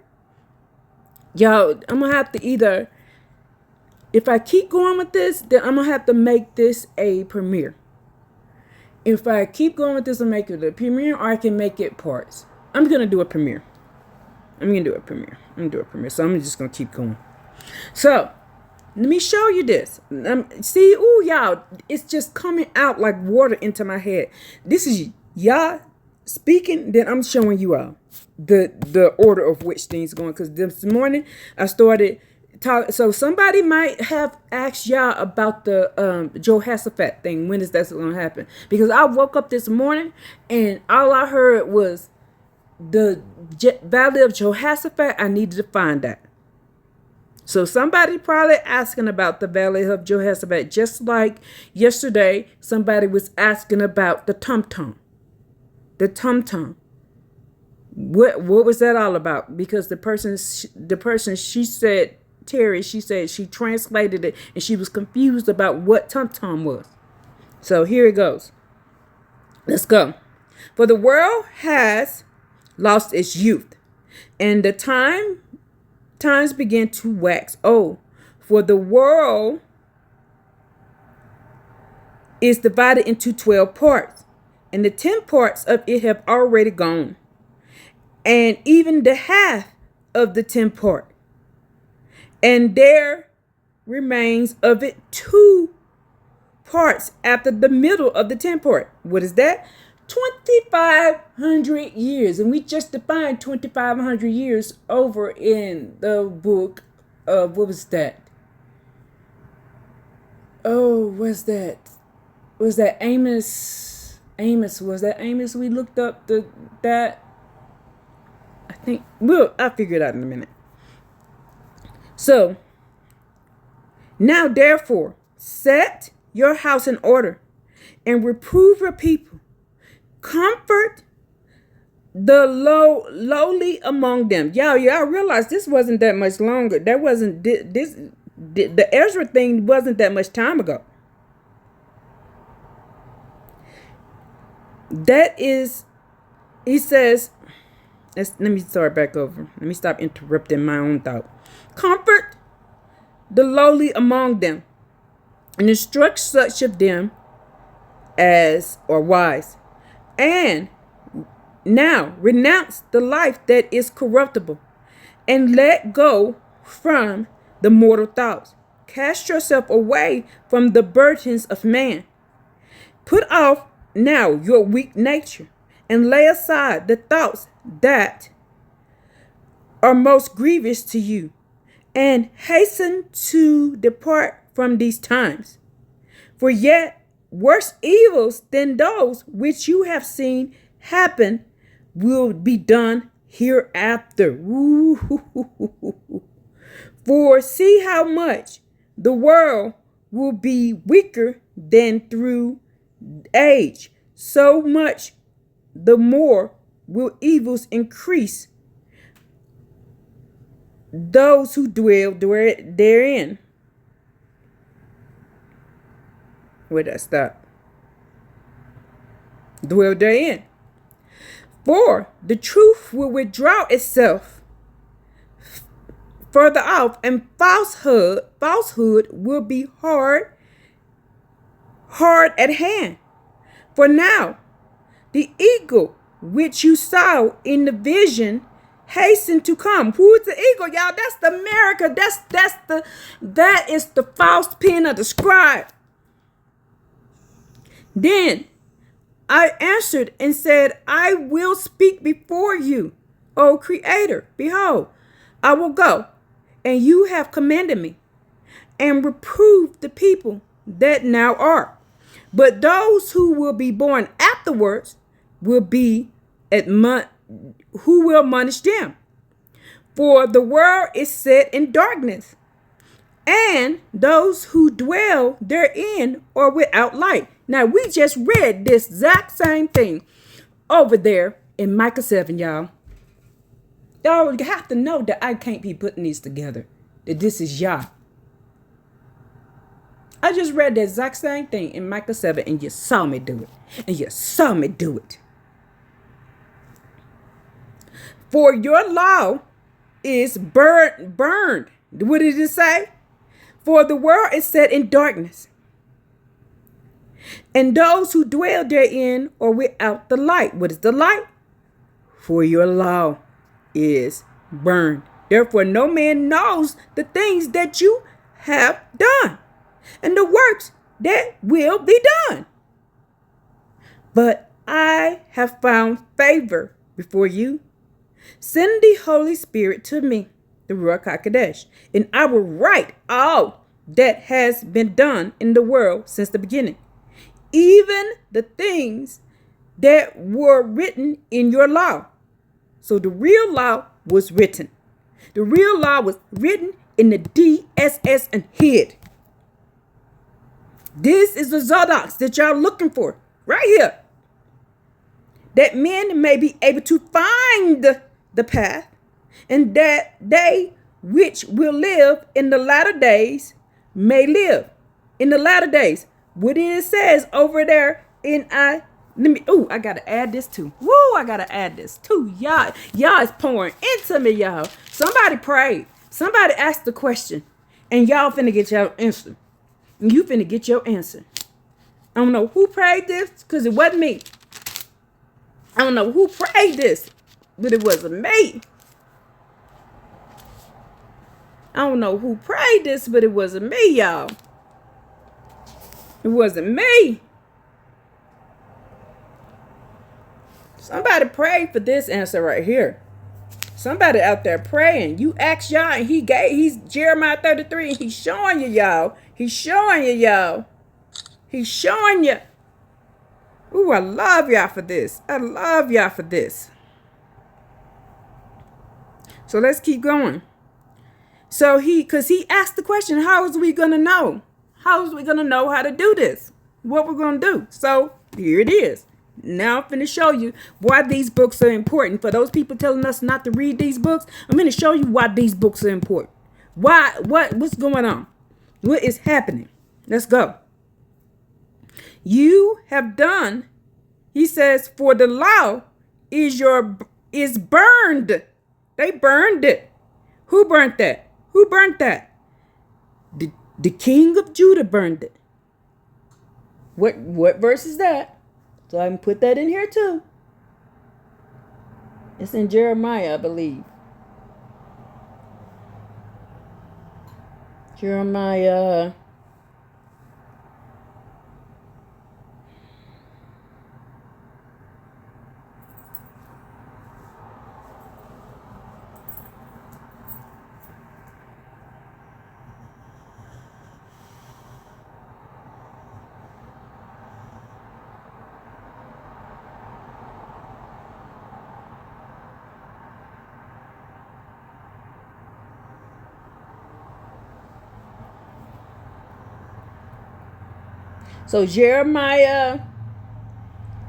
Y'all, I'm going to have to either If I keep going with this, then I'm going to have to make this a premiere. If I keep going with this and make it a premiere, or I can make it parts. I'm going to do a premiere. So I'm just going to keep going. So, let me show you this. See, ooh, y'all, it's just coming out like water into my head. This is Yah speaking, then I'm showing you all the order of which things going. Because this morning I started talking. So somebody might have asked Yah about the jehoshaphat thing. When is that going to happen? Because I woke up this morning and all I heard was the valley of jehoshaphat. I needed to find that. So somebody probably asking about the valley of jehoshaphat, just like yesterday somebody was asking about the tum-tum. The tum-tum. What was that all about? Because the person she said, Terry, she said she translated it and she was confused about what tum-tum was. So here it goes. Let's go. For the world has lost its youth, and the times begin to wax old. For the world is divided into 12 parts, and the 10 parts of it have already gone, and even the half of the 10 part. And there remains of it 2 parts after the middle of the 10 part. What is that? 2,500 years. And we just defined 2,500 years over in the book of, what was that? Oh, was that Amos? Was that Amos? We looked up that. I think, I'll figure it out in a minute. So, now therefore, set your house in order and reprove your people. Comfort the lowly among them. Y'all realize this wasn't that much longer. That wasn't this. The Ezra thing wasn't that much time ago. That is, he says, let me start back over. Let me stop interrupting my own thought. Comfort the lowly among them and instruct such of them as are wise. And now renounce the life that is corruptible and let go from the mortal thoughts. Cast yourself away from the burdens of man. Put off now your weak nature and lay aside the thoughts that are most grievous to you, and hasten to depart from these times. For yet worse evils than those which you have seen happen will be done hereafter. For see how much the world will be weaker than through age, so much the more will evils increase those who dwell therein. Where did I stop? Dwell therein. For the truth will withdraw itself further off, and falsehood will be hard at hand. For now, the eagle which you saw in the vision hasten to come. Who is the eagle, y'all? That's the America. That is the false pen of the scribe. Then I answered and said, I will speak before you, O Creator. Behold, I will go, and you have commanded me, and reprove the people that now are. But those who will be born afterwards will be who will admonish them. For the world is set in darkness, and those who dwell therein are without light. Now, we just read this exact same thing over there in Micah 7, y'all. Y'all have to know that I can't be putting these together, that this is Yah. I just read the exact same thing in Micah 7, and you saw me do it. For your law is burned. What did it say? For the world is set in darkness, and those who dwell therein are without the light. What is the light? For your law is burned. Therefore, no man knows the things that you have done, and the works that will be done. But I have found favor before you. Send the Holy Spirit to me, the Ruach HaKodesh, and I will write all that has been done in the world since the beginning, even the things that were written in your law. So the real law was written. The real law was written in the DSS and hid. This is the Zodox that y'all looking for right here. That men may be able to find the path, and that they which will live in the latter days may live in the latter days. What it says over there in I gotta add this too. I gotta add this too. Y'all is pouring into me, y'all. Somebody prayed. Somebody asked the question, and y'all finna get your answer. And you finna get your answer. I don't know who prayed this, because it wasn't me. I don't know who prayed this, but it wasn't me. I don't know who prayed this, but it wasn't me, y'all. It wasn't me. Somebody prayed for this answer right here. Somebody out there praying. You asked y'all, and he's Jeremiah 33, and he's showing you, y'all. He's showing you, y'all. He's showing you. Ooh, I love y'all for this. I love y'all for this. So let's keep going. So because he asked the question, how is we going to know? How is we going to know how to do this? What we're going to do? So here it is. Now I'm going to show you why these books are important. For those people telling us not to read these books, I'm going to show you why these books are important. What's going on? What is happening? Let's go. You have done, he says, for the law is burned. They burned it. Who burnt that? Who burnt that? The king of Judah burned it. What verse is that? So I can put that in here too. It's in Jeremiah, I believe. Jeremiah. So Jeremiah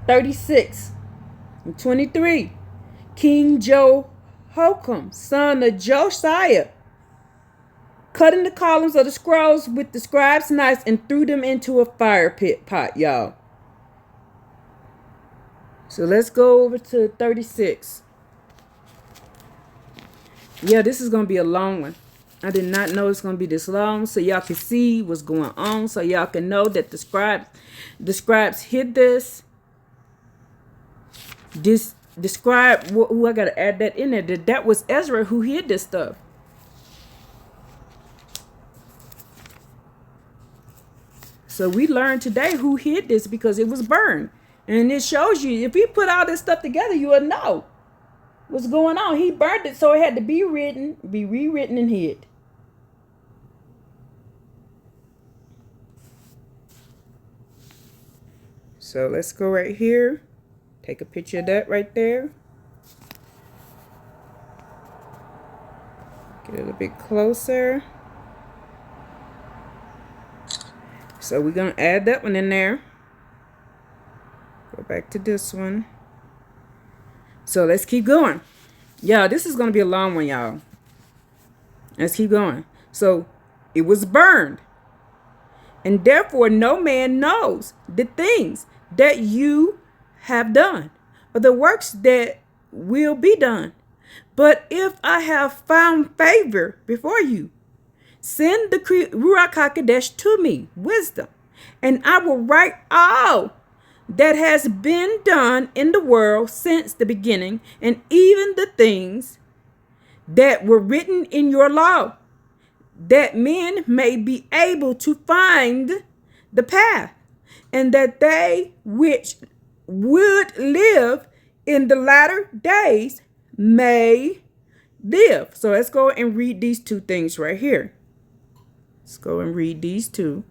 36 and 23. King Jehoiakim, son of Josiah, cut in the columns of the scrolls with the scribe's knives and threw them into a fire pot, y'all. So let's go over to 36. Yeah, this is going to be a long one. I did not know it's going to be this long, so y'all can see what's going on, so y'all can know that the scribes hid this. The scribe, I got to add that in there. That was Ezra who hid this stuff. So we learned today who hid this because it was burned. And it shows you, if you put all this stuff together, you will know what's going on. He burned it, so it had to be rewritten and hid. So let's go right here. Take a picture of that right there. Get a little bit closer. So we're going to add that one in there. Go back to this one. So let's keep going. Yeah, this is going to be a long one, y'all. Let's keep going. So it was burned. And therefore no man knows the things that you have done, or the works that will be done. But if I have found favor before you, Send the Ruach HaKodesh to me, wisdom, and I will write all that has been done in the world since the beginning, and even the things that were written in your law, that men may be able to find the path, and that they which would live in the latter days may live. So let's go and read these two things right here. Let's go and read these two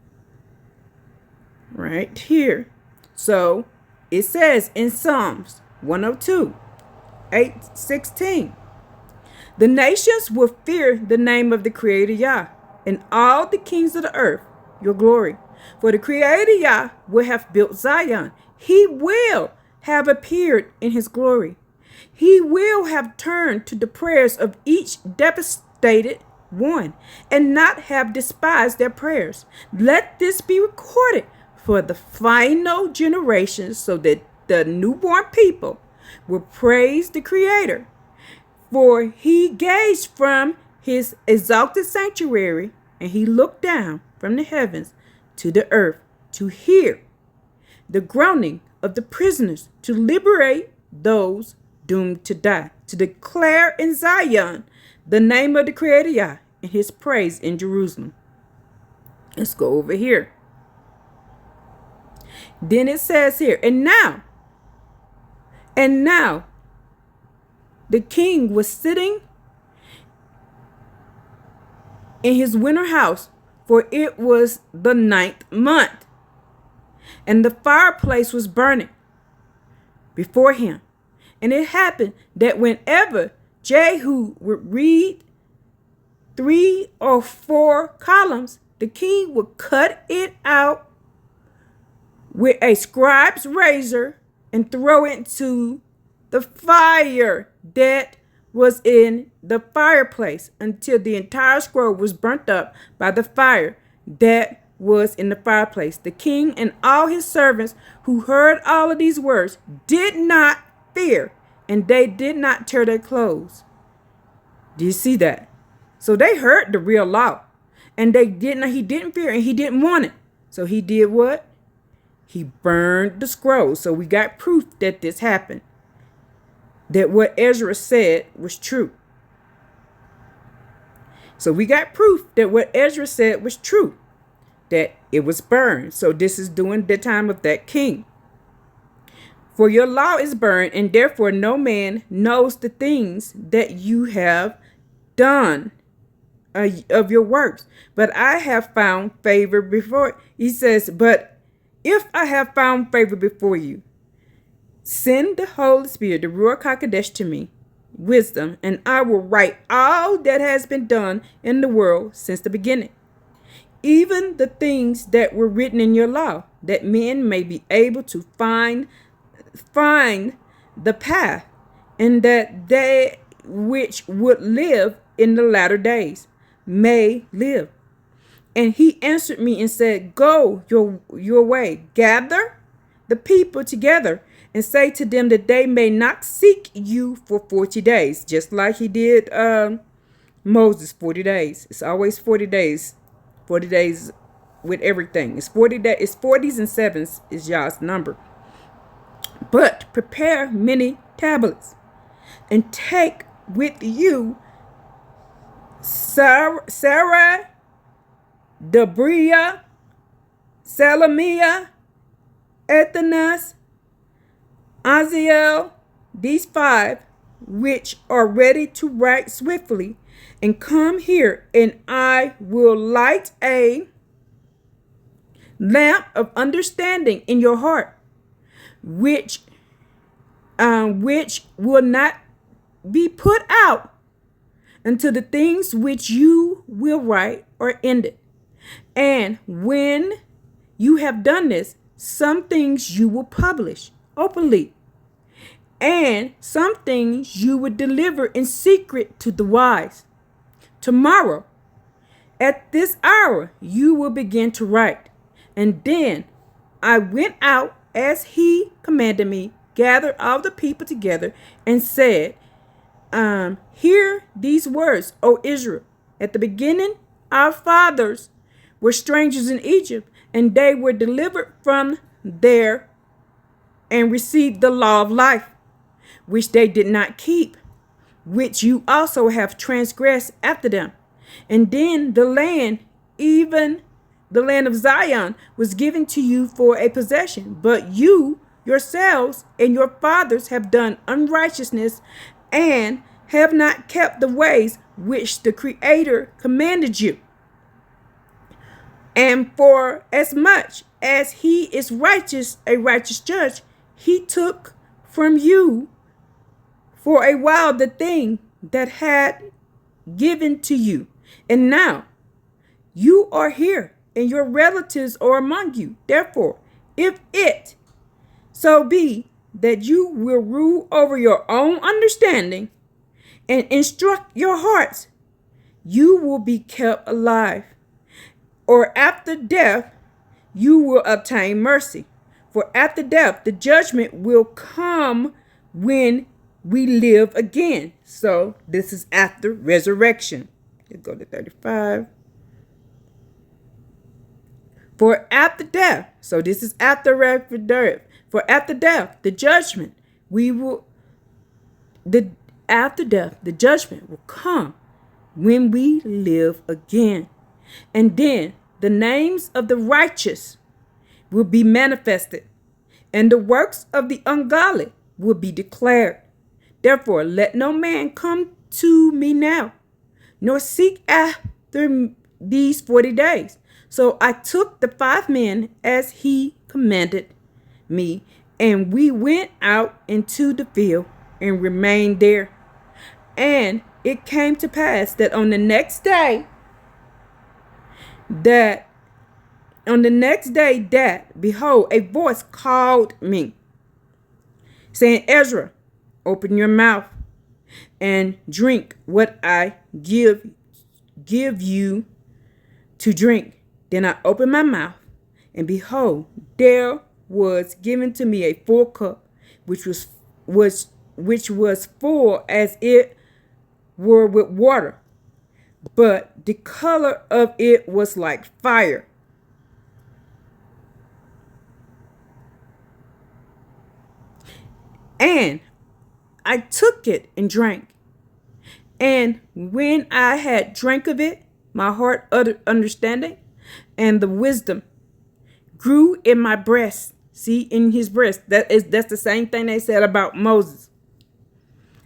right here. So it says in Psalms 102, 8:16, the nations will fear the name of the Creator Yah, and all the kings of the earth your glory. For the Creator Yah will have built Zion. He will have appeared in his glory. He will have turned to the prayers of each devastated one, and not have despised their prayers. Let this be recorded for the final generations, so that the newborn people will praise the Creator. For he gazed from his exalted sanctuary, and he looked down from the heavens to the earth to hear the groaning of the prisoners, to liberate those doomed to die, to declare in Zion the name of the Creator Yah, and his praise in Jerusalem. Let's go over here. Then it says here, and now the king was sitting in his winter house, for it was the 9th month, and the fireplace was burning before him. And it happened that whenever Jehu would read 3 or 4 columns, the king would cut it out with a scribe's razor and throw it into the fire that was in the fireplace until the entire scroll was burnt up by the fire that was in the fireplace. The king and all his servants who heard all of these words did not fear, and they did not tear their clothes. Do you see that? So they heard the real law, and he didn't fear, and he didn't want it. So he did what? He burned the scroll. So we got proof that this happened, that what Ezra said was true. So we got proof that what Ezra said was true, that it was burned. So this is during the time of that king. For your law is burned, and therefore no man knows the things that you have done of your works. But I have found favor before. He says, but if I have found favor before you, send the Holy Spirit, the Ruach HaKodesh, to me, wisdom, and I will write all that has been done in the world since the beginning, even the things that were written in your law, that men may be able to find the path, and that they which would live in the latter days may live. And he answered me and said, go your way, gather the people together, and say to them that they may not seek you for 40 days, just like he did Moses, 40 days. It's always 40 days. 40 days with everything. It's 40 days. It's 40s and 7s is Yah's number. But prepare many tablets, and take with you Sarah, Debria, Salamiah, Ethanas, Aziel, these 5 which are ready to write swiftly, and come here, and I will light a lamp of understanding in your heart, which will not be put out until the things which you will write are ended. And when you have done this, some things you will publish openly, and some things you will deliver in secret to the wise. Tomorrow, at this hour, you will begin to write. And then I went out as he commanded me, gathered all the people together, and said, hear these words, O Israel. At the beginning our fathers were strangers in Egypt, and they were delivered from there and received the law of life, which they did not keep, which you also have transgressed after them. And then the land, even the land of Zion, was given to you for a possession. But you yourselves and your fathers have done unrighteousness and have not kept the ways which the Creator commanded you. And for as much as he is righteous, a righteous judge, he took from you for a while the thing that had given to you. And now you are here, and your relatives are among you. Therefore, if it so be that you will rule over your own understanding and instruct your hearts, you will be kept alive. Or after death, you will obtain mercy. For after death, the judgment will come when we live again. So this is after resurrection. Let's go to 35. For after death, so this is after death. For after death, the judgment after death, the judgment will come when we live again. And then the names of the righteous will be manifested, and the works of the ungodly will be declared. Therefore, let no man come to me now, nor seek after these 40 days. So I took the 5 men as he commanded me, and we went out into the field and remained there. And it came to pass that on the next day, behold, a voice called me, saying, Ezra, open your mouth and drink what I give you to drink. Then I opened my mouth, and behold, there was given to me a full cup, which was full as it were with water, but the color of it was like fire. And I took it and drank. And when I had drank of it, my heart uttered understanding, and the wisdom grew in my breast. See, in his breast. That's the same thing they said about Moses,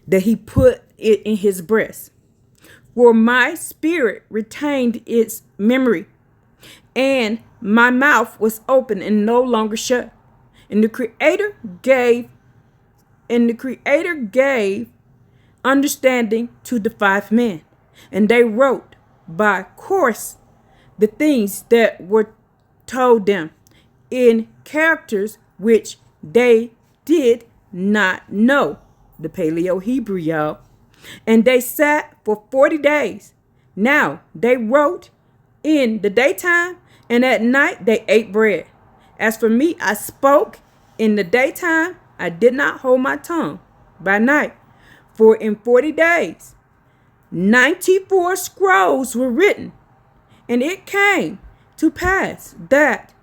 that he put it in his breast. For my spirit retained its memory, and my mouth was open and no longer shut. And the Creator gave understanding to the 5 men, and they wrote by course the things that were told them in characters which they did not know. The Paleo Hebrew, y'all. And they sat for 40 days. Now they wrote in the daytime, and at night they ate bread. As for me, I spoke in the daytime. I did not hold my tongue by night. For in 40 days, 94 scrolls were written. And it came to pass that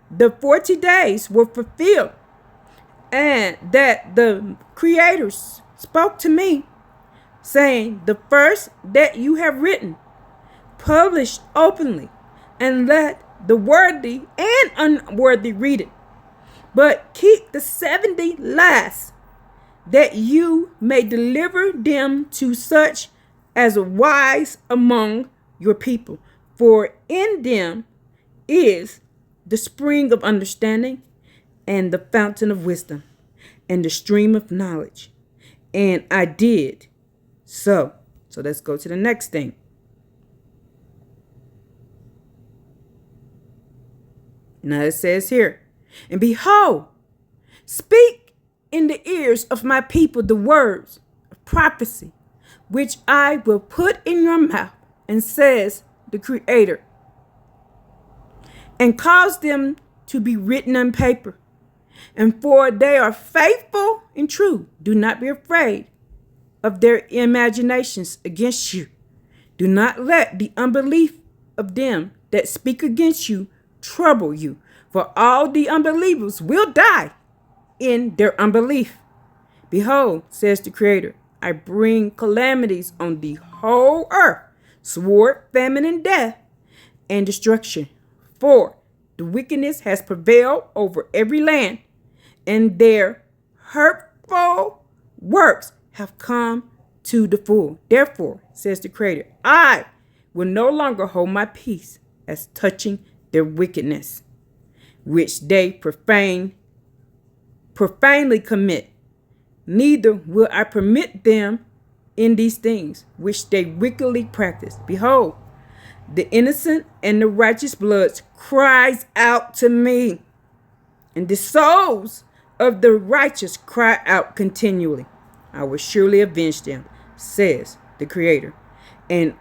the 40 days were fulfilled, and that the Creators spoke to me, saying, the first that you have written, publish openly, and let the worthy and unworthy read it. But keep the 70 last, that you may deliver them to such as are wise among your people. For in them is the spring of understanding, and the fountain of wisdom, and the stream of knowledge. And I did so. So let's go to the next thing. Now it says here, and behold, speak in the ears of my people the words of prophecy, which I will put in your mouth, and says the Creator, and cause them to be written on paper. And for they are faithful and true. Do not be afraid of their imaginations against you. Do not let the unbelief of them that speak against you trouble you, for all the unbelievers will die in their unbelief. Behold, says the Creator, I bring calamities on the whole earth, sword, famine, and death, and destruction. For the wickedness has prevailed over every land, and their hurtful works have come to the full. Therefore, says the Creator, I will no longer hold my peace as touching their wickedness, which they profanely commit. Neither will I permit them in these things which they wickedly practice. Behold, the innocent and the righteous blood cries out to me, and the souls of the righteous cry out continually. I will surely avenge them, says the Creator, and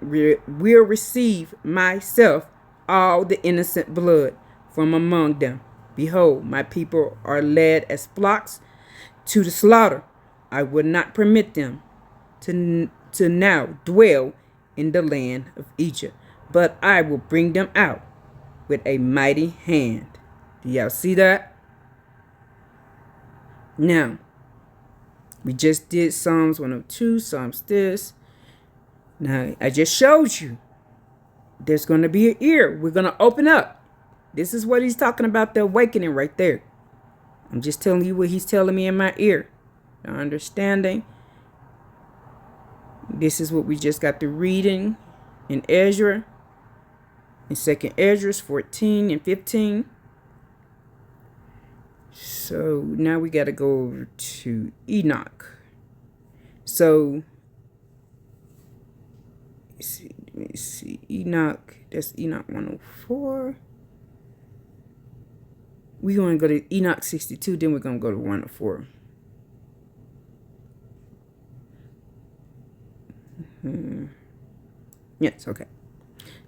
will receive myself all the innocent blood from among them. Behold, my people are led as flocks to the slaughter. I will not permit them to now dwell in the land of Egypt, but I will bring them out with a mighty hand. Do y'all see that? Now, we just did Psalms 102, Psalms this. Now, I just showed you there's going to be an ear. We're going to open up. This is what he's talking about, the awakening right there. I'm just telling you what he's telling me in my ear. The understanding. This is what we just got to reading in Ezra. In 2nd Ezra 14 and 15. So now we got to go over to Enoch. So, let me see. Enoch. That's Enoch 104. We're going to go to Enoch 62, then we're going to go to 104. Yes, okay.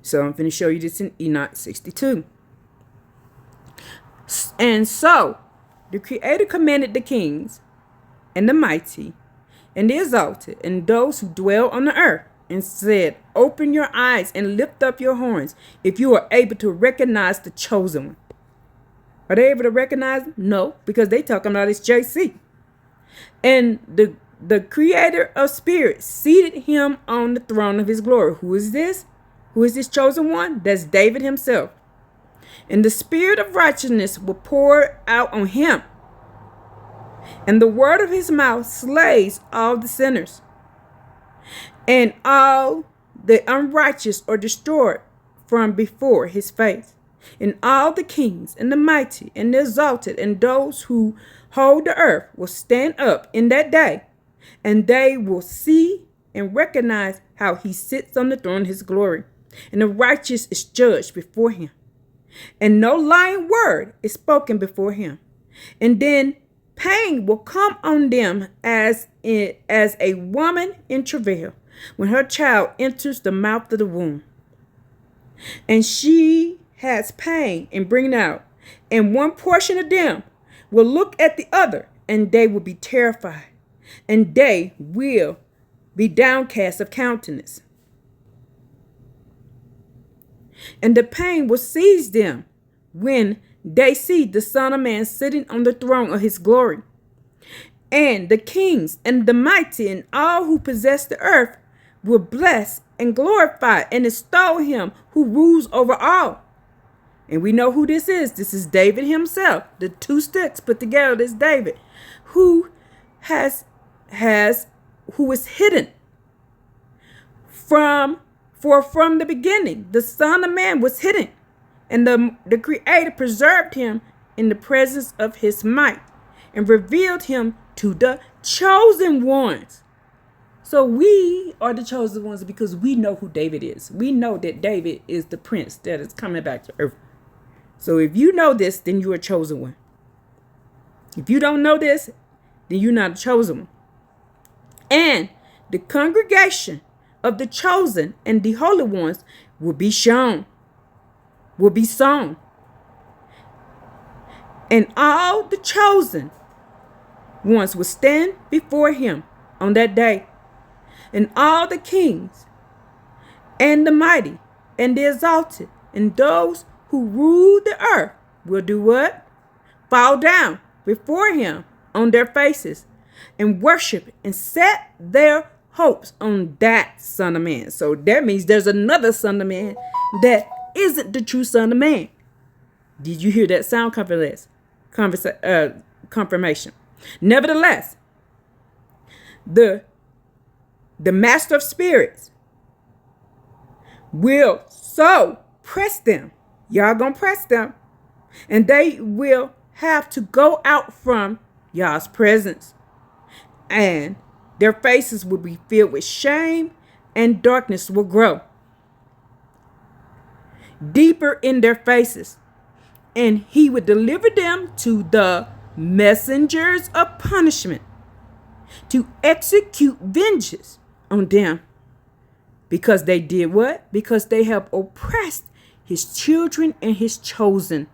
So I'm going to show you this in Enoch 62. And so, the Creator commanded the kings, and the mighty, and the exalted, and those who dwell on the earth, and said, open your eyes and lift up your horns, if you are able to recognize the chosen one. Are they able to recognize him? No, because they talking about his JC. And the Creator of spirits seated him on the throne of his glory. Who is this? Who is this chosen one? That's David himself. And the spirit of righteousness will pour out on him. And the word of his mouth slays all the sinners. And all the unrighteous are destroyed from before his face. And all the kings and the mighty and the exalted and those who hold the earth will stand up in that day, and they will see and recognize how he sits on the throne of his glory, and the righteous is judged before him, and no lying word is spoken before him. And then pain will come on them as a woman in travail when her child enters the mouth of the womb, and she has pain in bringing out, and one portion of them will look at the other, and they will be terrified, and they will be downcast of countenance. And the pain will seize them when they see the Son of Man sitting on the throne of his glory. And the kings and the mighty and all who possess the earth will bless and glorify and extol him who rules over all. And we know who this is. This is David himself. The two sticks put together, this David, who is hidden from the beginning. The Son of Man was hidden, and the Creator preserved him in the presence of his might and revealed him to the chosen ones. So we are the chosen ones because we know who David is. We know that David is the prince that is coming back to earth. So if you know this, then you're a chosen one. If you don't know this, then you're not a chosen one. And the congregation of the chosen and the holy ones will be sown. And all the chosen ones will stand before him on that day. And all the kings and the mighty, and the exalted, and those who rule the earth will do what? Fall down before him on their faces and worship and set their hopes on that Son of Man. So that means there's another Son of Man that isn't the true Son of Man. Did you hear that sound confirmation? Nevertheless, the master of spirits will so press them. Y'all gonna press them. And they will have to go out from Yah's presence. And their faces will be filled with shame, and darkness will grow deeper in their faces. And he would deliver them to the messengers of punishment to execute vengeance on them. Because they did what? Because they have oppressed his children and his chosen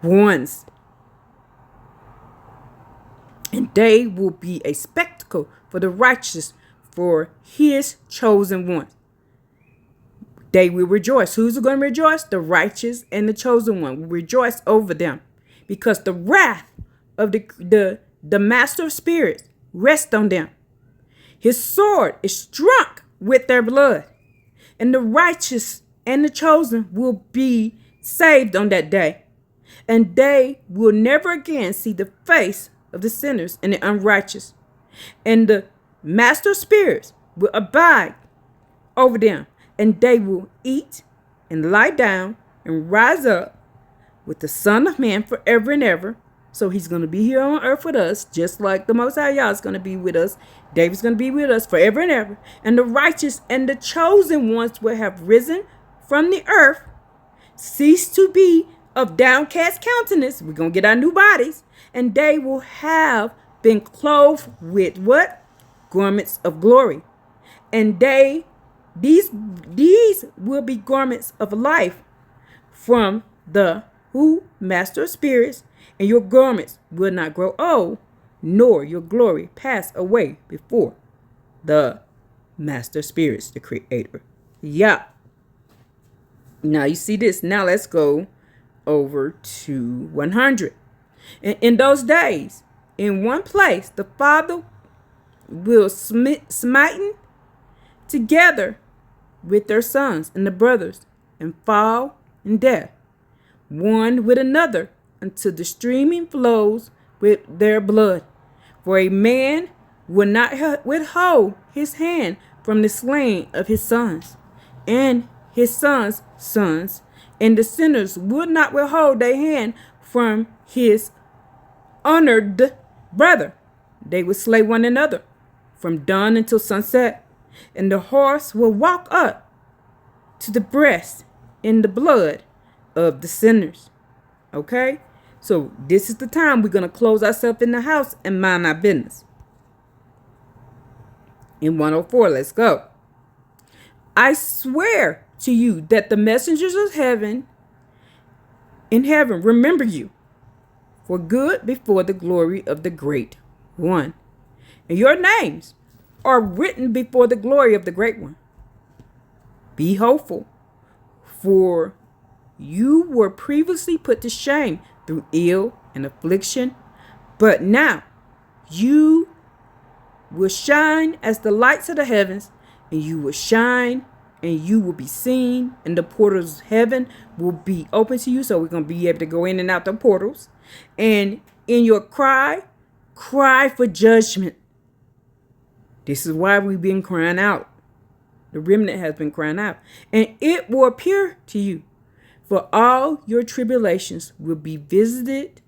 ones. And they will be a spectacle for the righteous, for his chosen ones. They will rejoice. Who's going to rejoice? The righteous and the chosen one will rejoice over them, because the wrath of the master of spirits rests on them. His sword is struck with their blood, and the righteous and the chosen will be saved on that day. And they will never again see the face of the sinners and the unrighteous. And the master of spirits will abide over them, and they will eat and lie down and rise up with the Son of Man forever and ever. So he's going to be here on earth with us, just like the Most High Yah is going to be with us. David's going to be with us forever and ever. And the righteous and the chosen ones will have risen from the earth, cease to be of downcast countenance. We're going to get our new bodies. And they will have been clothed with what? Garments of glory. And these will be garments of life from the master of spirits. And your garments will not grow old, nor your glory pass away before the master of spirits, the creator. Yeah. Now you see this. Now let's go over to 100. In those days, in one place, the Father will smite together with their sons and the brothers, and fall in death, one with another, until the streaming flows with their blood. For a man will not withhold his hand from the slaying of his sons, and his sons' sons, and the sinners would not withhold their hand from his honored brother. They would slay one another from dawn until sunset, and the horse will walk up to the breast in the blood of the sinners. Okay? So this is the time we're going to close ourselves in the house and mind our business. In 104, let's go. I swear to you that the messengers of heaven in heaven remember you for good before the glory of the Great One. And your names are written before the glory of the Great One. Be hopeful, for you were previously put to shame through ill and affliction, but now you will shine as the lights of the heavens, and you will shine and you will be seen, and the portals of heaven will be open to you. So we're going to be able to go in and out the portals. And in your cry for judgment. This is why we've been crying out. The remnant has been crying out. And it will appear to you, for all your tribulations will be visited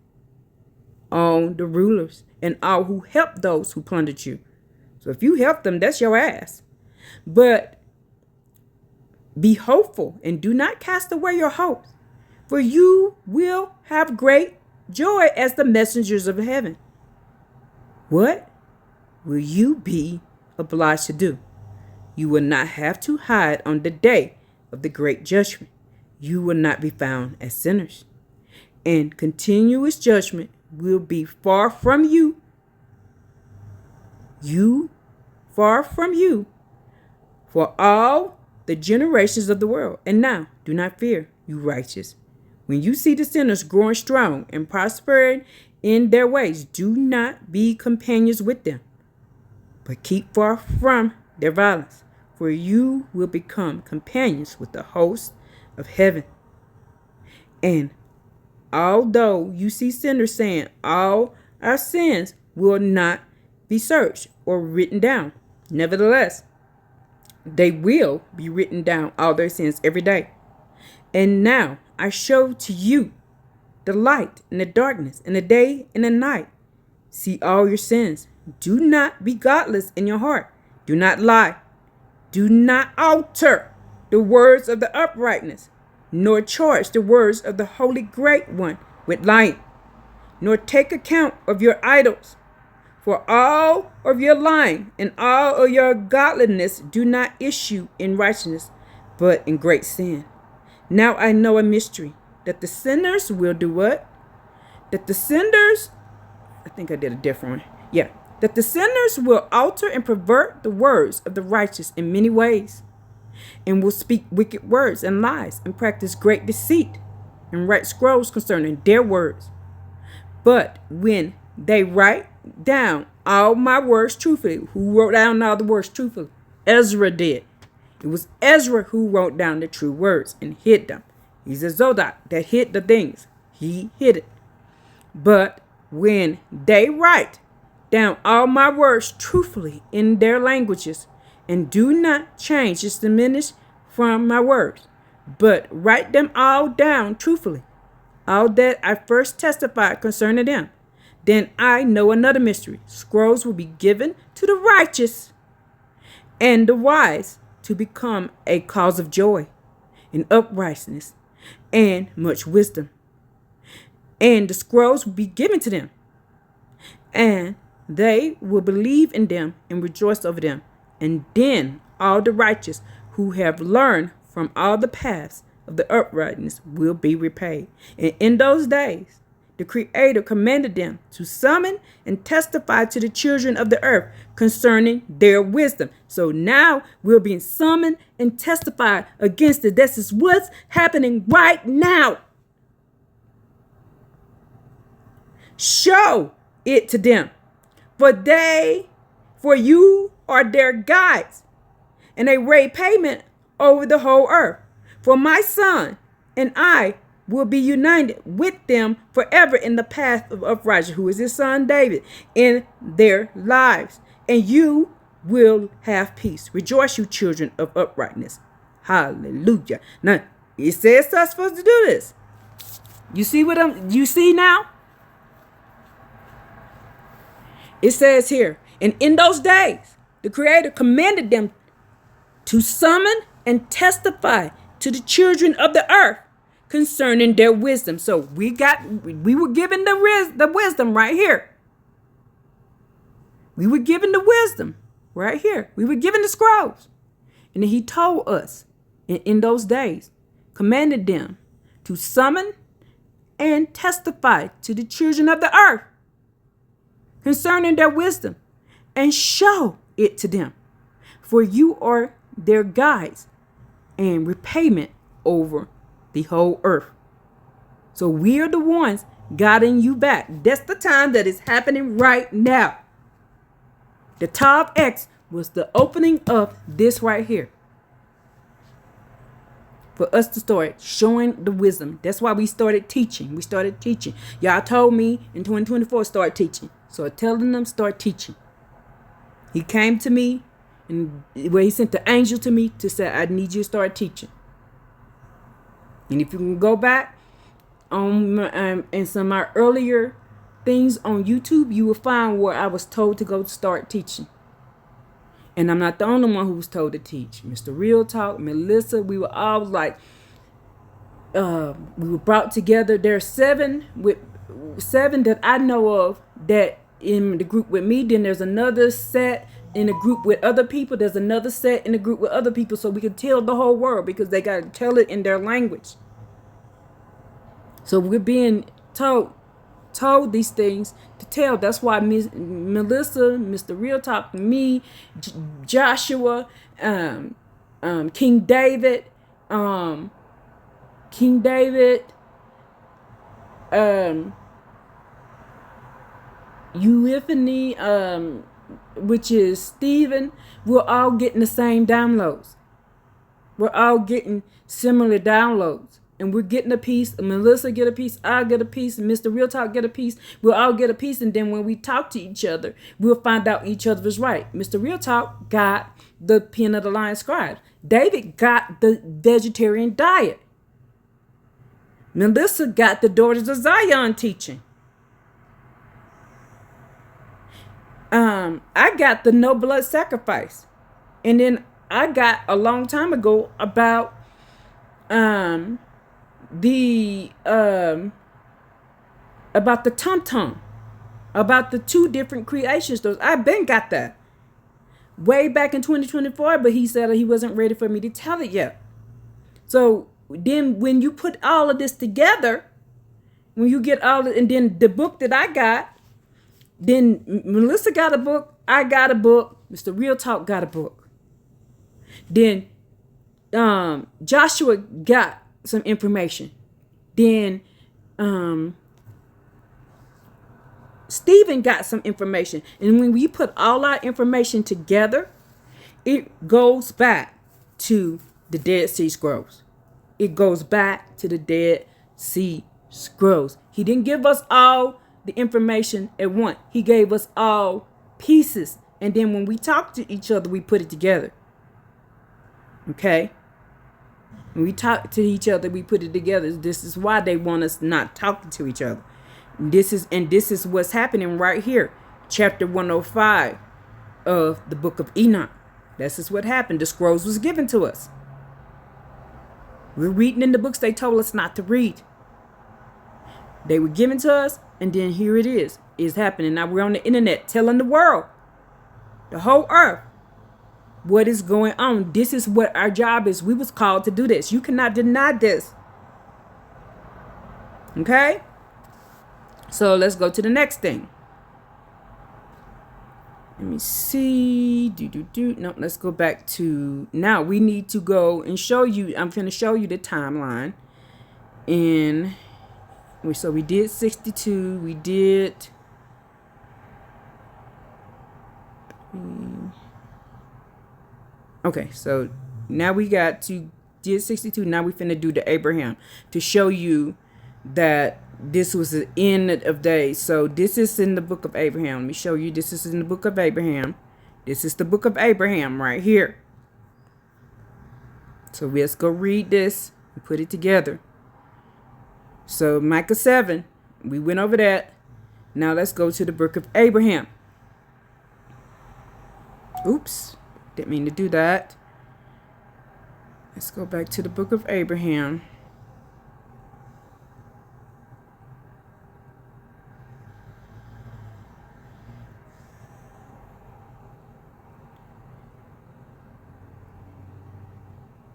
on the rulers and all who help those who plundered you. So if you help them, that's your ass. But be hopeful and do not cast away your hopes, for you will have great joy as the messengers of heaven. What will you be obliged to do? You will not have to hide on the day of the great judgment. You will not be found as sinners, and continuous judgment will be far from you. Far from you. For all the generations of the world. And now, do not fear, you righteous. When you see the sinners growing strong and prospering in their ways, do not be companions with them, but keep far from their violence, for you will become companions with the host of heaven. And although you see sinners saying all our sins will not be searched or written down, nevertheless, they will be written down, all their sins, every day. And now I show to you the light and the darkness, and the day and the night. See all your sins. Do not be godless in your heart. Do not lie. Do not alter the words of the uprightness, nor charge the words of the Holy Great One with lying, nor take account of your idols. For all of your lying and all of your godliness do not issue in righteousness, but in great sin. Now I know a mystery, that the sinners will do what? That the sinners, I think I did a different one. Yeah. That the sinners will alter and pervert the words of the righteous in many ways, and will speak wicked words and lies, and practice great deceit, and write scrolls concerning their words. But when they write down all my words truthfully, who wrote down all the words truthfully? Ezra did. It was Ezra who wrote down the true words and hid them. He's a Zodok that hid the things. He hid it. But when they write down all my words truthfully in their languages, and do not change or diminish from my words, but write them all down truthfully, all that I first testified concerning them, then I know another mystery. Scrolls will be given to the righteous and the wise to become a cause of joy and uprightness and much wisdom. And the scrolls will be given to them, and they will believe in them and rejoice over them. And then all the righteous who have learned from all the paths of the uprightness will be repaid. And in those days, the Creator commanded them to summon and testify to the children of the earth concerning their wisdom. So now we're being summoned and testified against it. This is what's happening right now. Show it to them. For you are their guides, and they rate payment over the whole earth. For my son and I will be united with them forever in the path of uprightness, who is his son David, in their lives. And you will have peace. Rejoice, you children of uprightness. Hallelujah. Now, it says us supposed to do this. You see now? It says here, and in those days, the Creator commanded them to summon and testify to the children of the earth concerning their wisdom. So we were given the wisdom right here. We were given the wisdom right here. We were given the scrolls. And then he told us in those days, commanded them to summon and testify to the children of the earth concerning their wisdom, and show it to them. For you are their guides and repayment over the whole earth. So we are the ones guiding you back. That's the time that is happening right now. The Tav X was the opening of this right here. For us to start showing the wisdom. That's why we started teaching. Y'all told me in 2024, start teaching. So telling them, start teaching. He came to me, and where he sent the angel to me to say, I need you to start teaching. And if you can go back on in some of my earlier things on YouTube, you will find where I was told to go start teaching. And I'm not the only one who was told to teach. Mr. Real Talk, Melissa, we were all like, we were brought together. There are seven that I know of that in the group with me. Then there's another set in a group with other people. There's another set in a group with other people, so we can tell the whole world, because they got to tell it in their language. So we're being told these things to tell. That's why Melissa, Mr. Real Talk, me, Joshua, King David, King David, Euphony, which is Stephen, we're all getting the same downloads. We're all getting similar downloads. And we're getting a piece. Melissa get a piece. I get a piece. And Mr. Real Talk get a piece. We'll all get a piece. And then when we talk to each other, we'll find out each other is right. Mr. Real Talk got the Pen of the Lion Scribes. David got the vegetarian diet. Melissa got the Daughters of Zion teaching. I got the no blood sacrifice. And then I got a long time ago about the Tum Tum, about the two different creation stories. I've been got that way back in 2024, but he said he wasn't ready for me to tell it yet. So then when you put all of this together, when you get all of, and then the book that I got, then Melissa got a book, I got a book, Mr. Real Talk got a book. Then Joshua got some information. Then Stephen got some information. And when we put all our information together, it goes back to the Dead Sea Scrolls. It goes back to the Dead Sea Scrolls. He didn't give us all the information at once. He gave us all pieces. And then when we talk to each other, we put it together. Okay? When we talk to each other, we put it together. This is why they want us not talking to each other. This is what's happening right here. Chapter 105 of the book of Enoch. This is what happened. The scrolls was given to us. We're reading in the books they told us not to read. They were given to us, and then here it is. It's happening. Now we're on the internet telling the world, the whole earth, what is going on. This is what our job is. We was called to do this. You cannot deny this. Okay? So let's go to the next thing. Let me see. No, let's go back to, now we need to go and show you. I'm going to show you the timeline. And so we did 62. We did. Okay, so now we got to did 62. Now we finna do the Abraham to show you that this was the end of days. So this is in the book of Abraham. Let me show you. This is in the book of Abraham. This is the book of Abraham right here. So let's go read this and put it together. So Micah 7, we went over that. Now let's go to the book of Abraham. Oops, didn't mean to do that. Let's go back to the book of Abraham.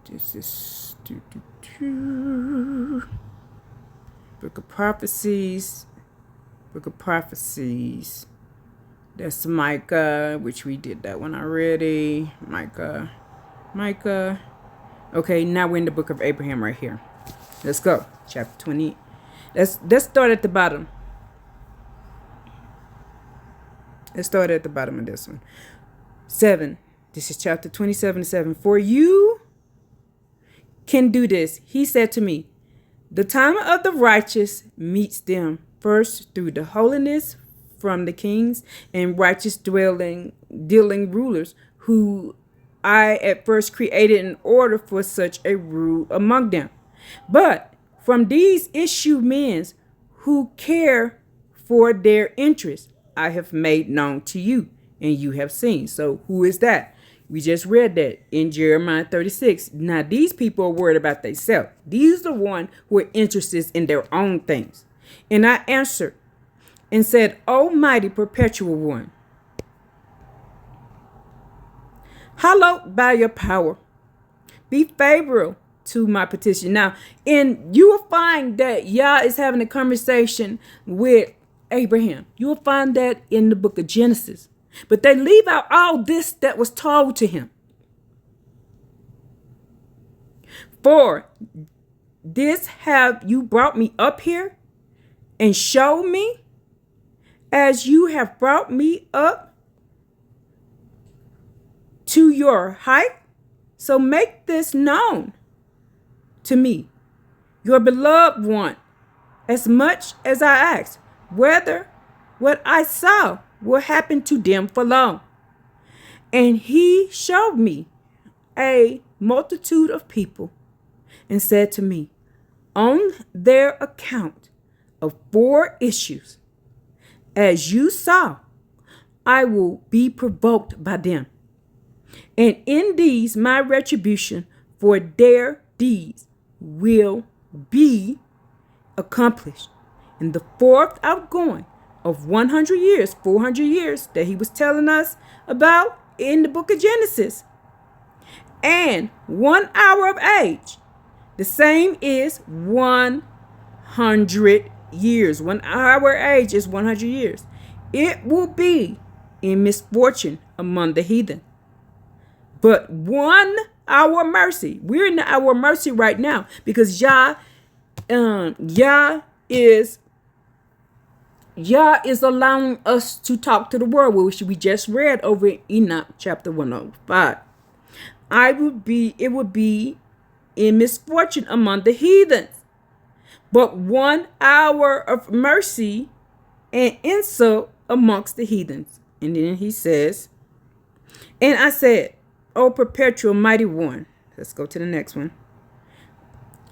This is Book of Prophecies. Book of Prophecies. That's Micah, which we did that one already. Micah. Okay, now we're in the book of Abraham right here. Let's go. Chapter 20. Let's start at the bottom. Let's start at the bottom of this one. 7. This is chapter 27:7. For you can do this, he said to me. The time of the righteous meets them first through the holiness from the kings and righteous dealing rulers who I at first created in order for such a rule among them. But from these issue men who care for their interests, I have made known to you, and you have seen. So who is that? We just read that in Jeremiah 36. Now, these people are worried about themselves. These are the ones who are interested in their own things. And I answered and said, Almighty perpetual one, hallowed by your power, be favorable to my petition. Now, and you will find that Yah is having a conversation with Abraham. You will find that in the book of Genesis. But they leave out all this that was told to him. For this have you brought me up here and show me, as you have brought me up to your height? So make this known to me, your beloved one, as much as I asked, whether what I saw will happen to them for long. And he showed me a multitude of people and said to me, on their account of 4 issues, as you saw, I will be provoked by them. And in these my retribution for their deeds will be accomplished. In the 4th outgoing of 100 years, 400 years that he was telling us about in the book of Genesis. And 1 hour of age, the same is 100 years. 1 hour age is 100 years. It will be in misfortune among the heathen. But 1 hour mercy. We're in the hour of mercy right now because Yah is allowing us to talk to the world, which we just read over in Enoch chapter 105. It would be in misfortune among the heathens. But 1 hour of mercy and insult amongst the heathens. And then he says, and I said, O perpetual mighty one. Let's go to the next one.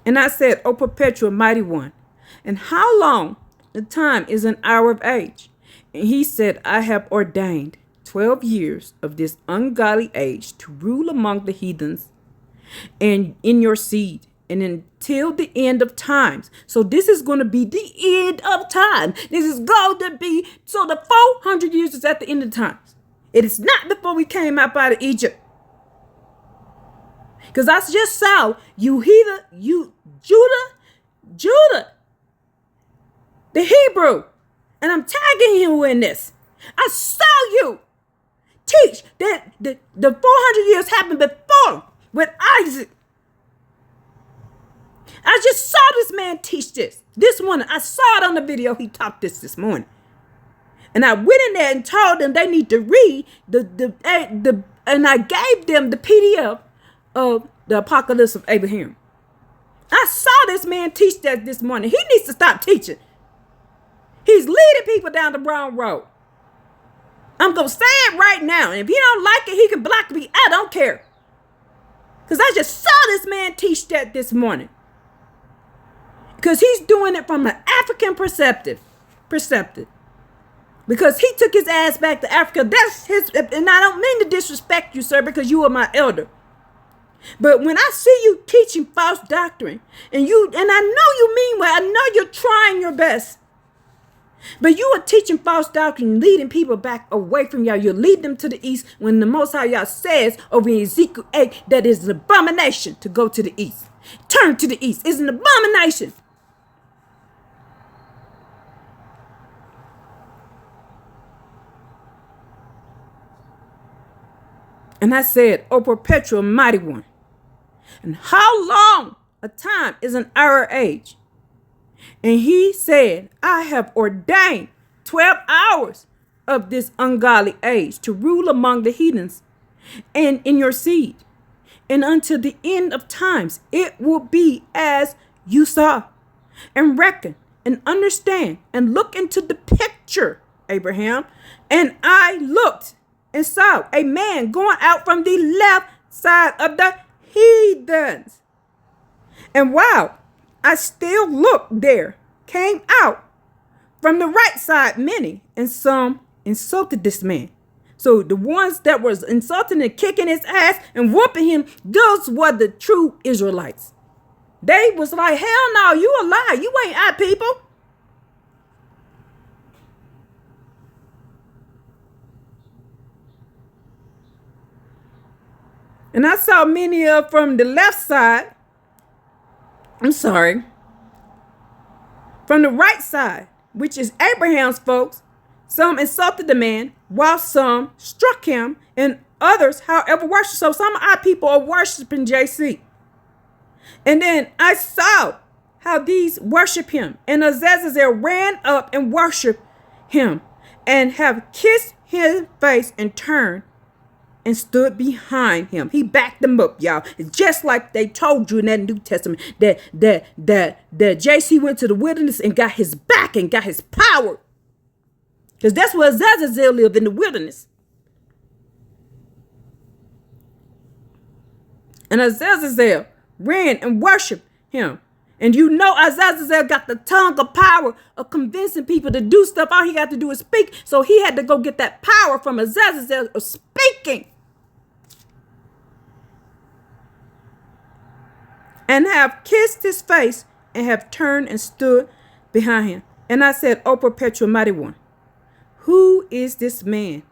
And I said, O perpetual mighty one, and how long the time is an hour of age? And he said, I have ordained 12 years of this ungodly age to rule among the heathens and in your seed, and until the end of times. So this is going to be the end of time. This is going to be, so the 400 years is at the end of times. It is not before we came out of Egypt. Because I just saw Judah, the Hebrew, and I'm tagging you in this. I saw you teach that the 400 years happened before with Isaac. I just saw this man teach this morning. I saw it on the video. He taught this morning. And I went in there and told them they need to read and I gave them the PDF of the Apocalypse of Abraham. I saw this man teach that this morning. He needs to stop teaching. He's leading people down the wrong road. I'm going to say it right now. And if he don't like it, he can block me. I don't care. Because I just saw this man teach that this morning. Because he's doing it from an African perspective. Because he took his ass back to Africa. That's his, and I don't mean to disrespect you, sir, because you are my elder. But when I see you teaching false doctrine, and I know you mean well, I know you're trying your best. But you are teaching false doctrine, leading people back away from y'all. You're leading them to the east when the Most High Yah says over in Ezekiel 8 that it's an abomination to go to the east. Turn to the east. It's an abomination. And I said, O perpetual mighty one, and how long a time is an hour age? And he said, I have ordained 12 hours of this ungodly age to rule among the heathens and in your seed. And until the end of times, it will be as you saw. And reckon and understand and look into the picture, Abraham. And I looked and saw a man going out from the left side of the heathens. And wow, I still looked, there came out from the right side many, and some insulted this man. So the ones that was insulting and kicking his ass and whooping him, those were the true Israelites. They was like, hell no, you a lie. You ain't our people. And I saw many of from the left side. From the right side, which is Abraham's folks. Some insulted the man, while some struck him, and others, however, worshiped. So some of our people are worshiping JC. And then I saw how these worship him. And Azazel ran up and worshiped him and have kissed his face and turned and stood behind him. He backed them up, y'all. It's just like they told you in that New Testament that JC went to the wilderness and got his back and got his power. Because that's where Azazel lived, in the wilderness. And Azazel ran and worshiped him. And you know Azazel got the tongue of power of convincing people to do stuff. All he got to do is speak. So he had to go get that power from Azazel of speaking. And have kissed his face and have turned and stood behind him. And I said, O perpetual mighty one, who is this man,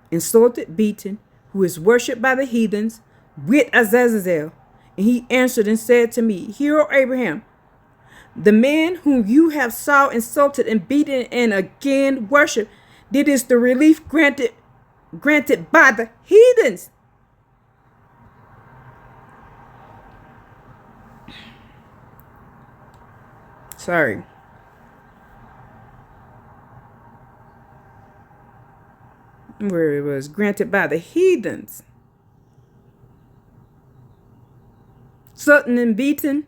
insulted, beaten, who is worshipped by the heathens with Azazel? And he answered and said to me, Hear, O Abraham, the man whom you have saw insulted and beaten and again worshipped, this is the relief granted by the heathens. Sorry. Where it was granted by the heathens. Insulted and beaten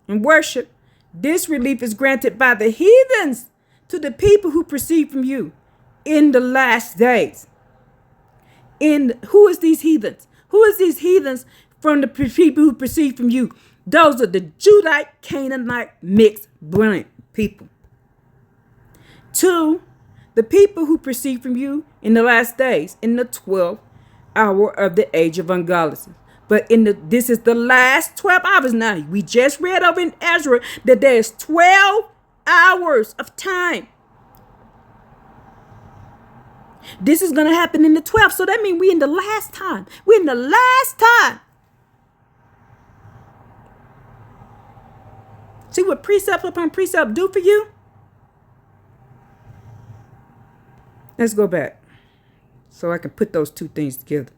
and worship. This relief is granted by the heathens to the people who proceed from you in the last days. Who is these heathens? Who is these heathens from the people who proceed from you? Those are the Judite, Canaanite, mixed, brilliant people. 2, the people who proceed from you in the last days, in the 12th hour of the age of ungodliness. But this is the last 12 hours now. We just read over in Ezra that there's 12 hours of time. This is going to happen in the 12th. So that means we're in the last time. We're in the last time. See what precept upon precept do for you? Let's go back so I can put those two things together.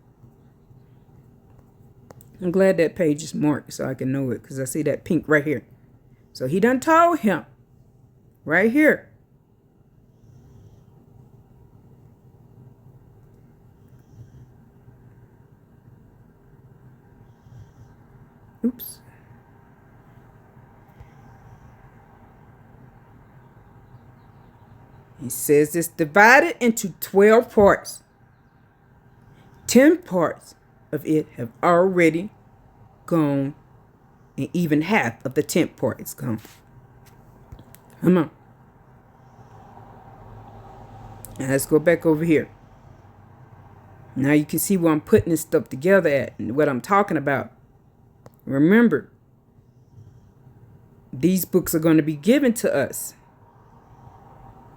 I'm glad that page is marked so I can know it, because I see that pink right here. So he done told him right here. Oops. He says it's divided into 12 parts. 10 parts of it have already gone, and even half of the 10th part is gone. Come on. Now let's go back over here. Now you can see where I'm putting this stuff together at and what I'm talking about. Remember, these books are going to be given to us.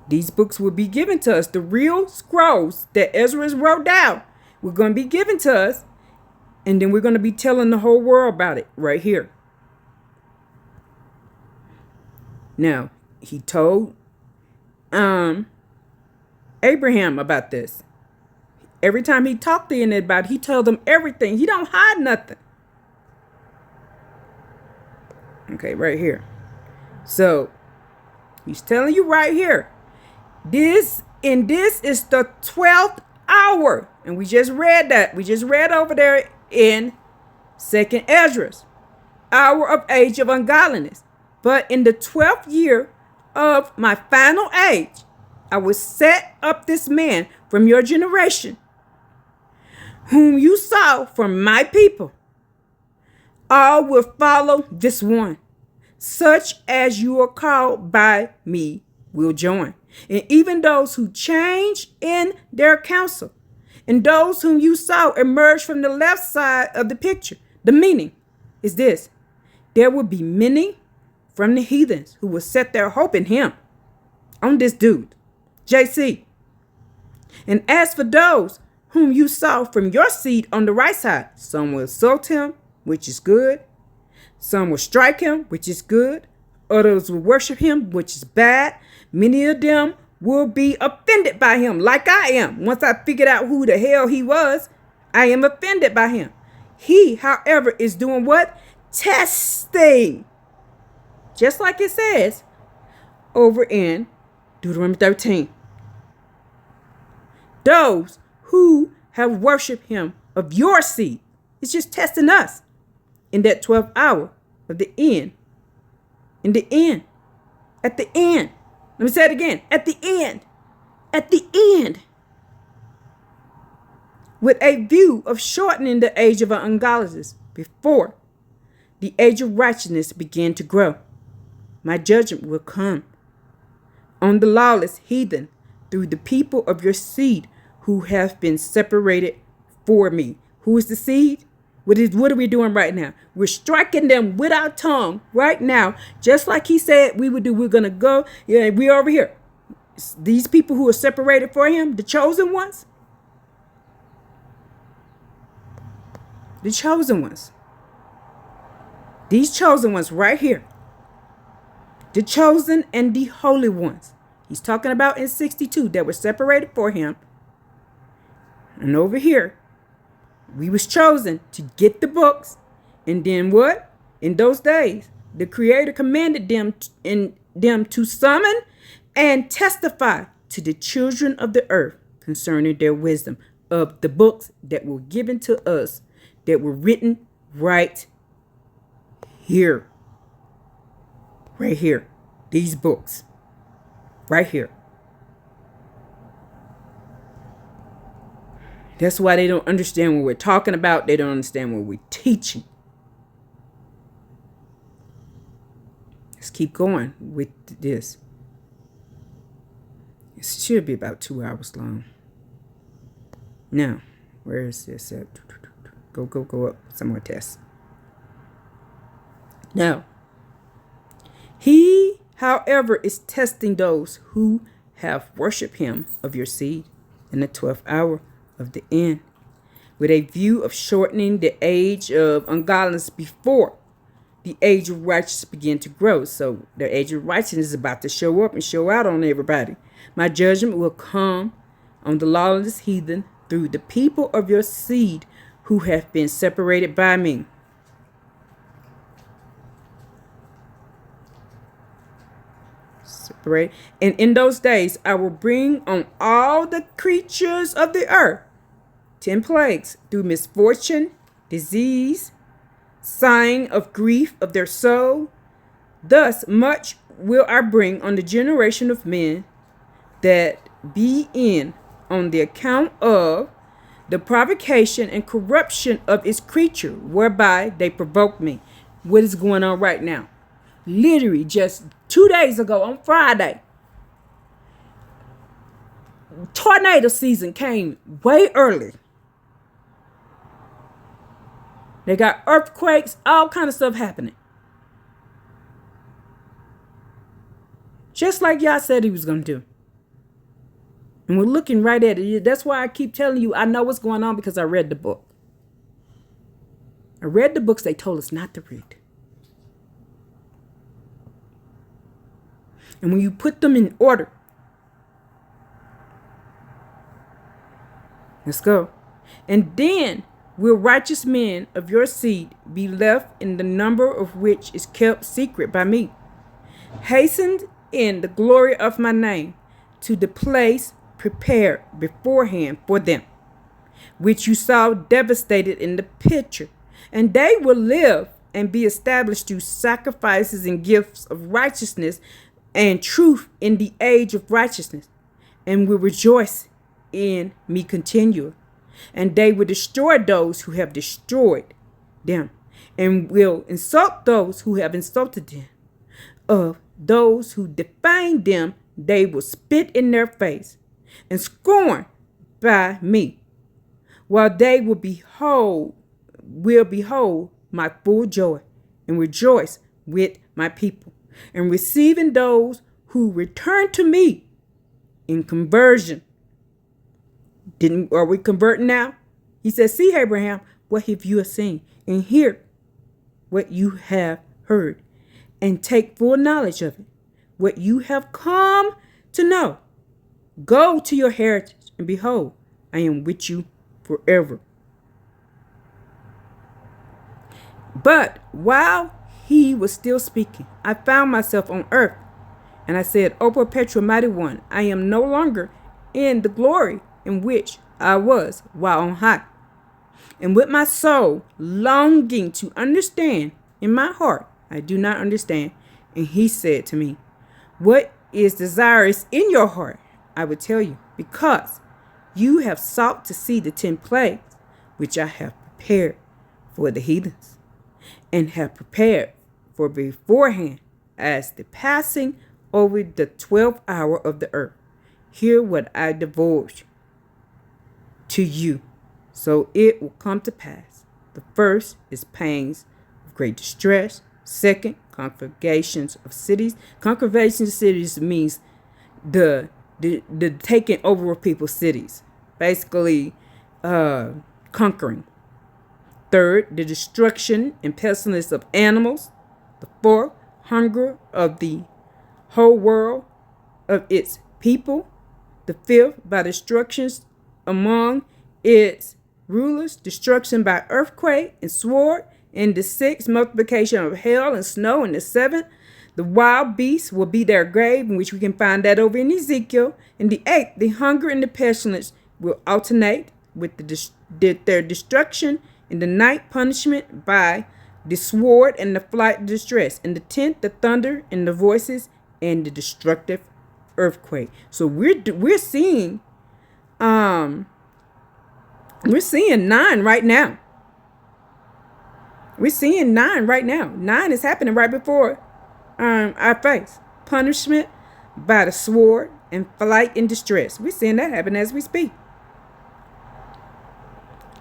These books will be given to us. The real scrolls that Ezra wrote down were going to be given to us. And then we're going to be telling the whole world about it right here. Now, he told Abraham about this. Every time he talked to him about it, he told them everything. He don't hide nothing. Okay, right here. So, he's telling you right here. This is the 12th hour. And we just read that. We just read over there in 2nd Ezra. Hour of age of ungodliness. But in the 12th year of my final age, I will set up this man from your generation, whom you saw from my people. All will follow this one. Such as you are called by me will join. And even those who change in their counsel, and those whom you saw emerge from the left side of the picture. The meaning is this: there will be many from the heathens who will set their hope in him, on this dude, JC. And as for those whom you saw from your seat on the right side, some will insult him, which is good. Some will strike him, which is good. Others will worship him, which is bad. Many of them will be offended by him, like I am. Once I figured out who the hell he was, I am offended by him. He, however, is doing what? testing, just like it says over in Deuteronomy 13. Those who have worshiped him of your seed. It's just testing us in that 12th hour of the end. In the end. At the end. Let me say it again. At the end. At the end. With a view of shortening the age of ungodliness before the age of righteousness began to grow. My judgment will come on the lawless heathen through the people of your seed who have been separated for me. Who is the seed? What are we doing right now? We're striking them with our tongue right now, just like he said we would do. We're going to go. Yeah, we're over here. These people who are separated for him, the chosen ones. The chosen ones. These chosen ones right here. The chosen and the holy ones. He's talking about in 62 that were separated for him. And over here, we was chosen to get the books. And then what? In those days, the Creator commanded them to summon and testify to the children of the earth concerning their wisdom of the books that were given to us, that were written right here. Right here. These books. Right here. That's why they don't understand what we're talking about. They don't understand what we're teaching. Let's keep going with this. It should be about 2 hours long. Now, where is this at? Go up. Some more tests. Now, he, however, is testing those who have worshipped him of your seed in the 12th hour of the end, with a view of shortening the age of ungodliness before the age of righteousness begin to grow. So the age of righteousness is about to show up and show out on everybody. My judgment will come on the lawless heathen through the people of your seed who have been separated by me. Separate. And in those days I will bring on all the creatures of the earth 10 plagues through misfortune, disease, sighing of grief of their soul. Thus much will I bring on the generation of men that be in on the account of the provocation and corruption of its creature, whereby they provoke me. What is going on right now? Literally just 2 days ago on Friday, tornado season came way early. They got earthquakes, all kind of stuff happening. Just like Yah said he was going to do. And we're looking right at it. That's why I keep telling you I know what's going on, because I read the book. I read the books they told us not to read. And when you put them in order, let's go. And then will righteous men of your seed be left, in the number of which is kept secret by me, hastened in the glory of my name to the place prepared beforehand for them, which you saw devastated in the picture. And they will live and be established through sacrifices and gifts of righteousness and truth in the age of righteousness, and will rejoice in me continually. And they will destroy those who have destroyed them, and will insult those who have insulted them. Of those who defame them, they will spit in their face and scorn by me, while they will behold my full joy, and rejoice with my people, and receiving those who return to me in conversion. Are we converting now? He says, see, Abraham, what have you seen, and hear what you have heard, and take full knowledge of it, what you have come to know. Go to your heritage, and behold, I am with you forever. But while he was still speaking, I found myself on earth. And I said, O perpetual mighty one, I am no longer in the glory in which I was while on high. And with my soul longing to understand in my heart, I do not understand. And he said to me, what is desirous in your heart? I will tell you, because you have sought to see the 10 plagues which I have prepared for the heathens, and have prepared for beforehand as the passing over the 12th hour of the earth. Hear what I divulge to you, so it will come to pass. The first is pains of great distress. Second, congregations of cities. Congregations of cities means the taking over of people's cities, basically conquering. Third, the destruction and pestilence of animals. The fourth, hunger of the whole world of its people. The fifth, by destructions among its rulers, destruction by earthquake and sword. And the sixth, multiplication of hail and snow. And the seventh, the wild beasts will be their grave, in which we can find that over in Ezekiel. And the eighth, the hunger and the pestilence will alternate with their destruction. In the night, punishment by the sword and the flight of distress. In the 10th, the thunder and the voices and the destructive earthquake. So we're seeing 9 right now. We're seeing 9 right now. 9 is happening right before our face. Punishment by the sword and flight and distress. We're seeing that happen as we speak.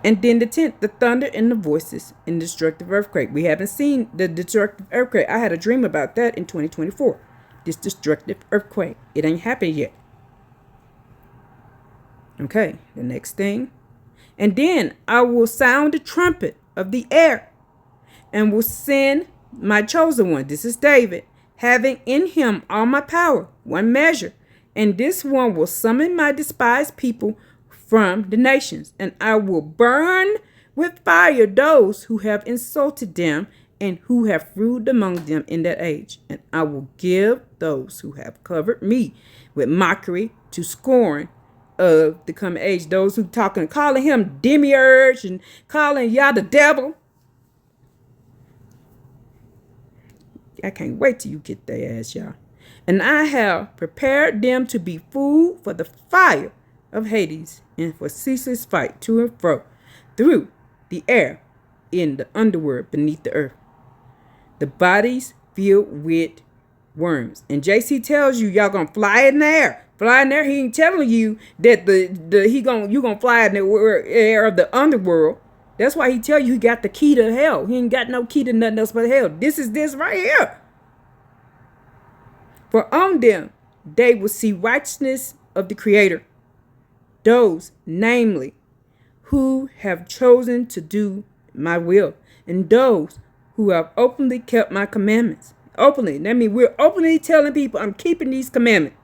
And then the 10th, the thunder and the voices and destructive earthquake. We haven't seen the destructive earthquake. I had a dream about that in 2024. This destructive earthquake. It ain't happened yet. Okay, the next thing. And then I will sound the trumpet of the air and will send my chosen one. This is David, having in him all my power, one measure. And this one will summon my despised people from the nations, and I will burn with fire those who have insulted them and who have ruled among them in that age. And I will give those who have covered me with mockery to scorn of the coming age. Those who calling him demiurge and calling Yah the devil. I can't wait till you get their ass, y'all. And I have prepared them to be food for the fire of Hades, and for ceaseless fight to and fro through the air in the underworld beneath the earth. The bodies filled with worms. And JC tells you y'all gonna fly in the air. Fly in there. He ain't telling you that you gonna fly in the air of the underworld. That's why he tell you he got the key to hell. He ain't got no key to nothing else but hell. This is this right here. For on them they will see righteousness of the Creator. Those, namely, who have chosen to do my will, and those who have openly kept my commandments. Openly. That means we're openly telling people, I'm keeping these commandments.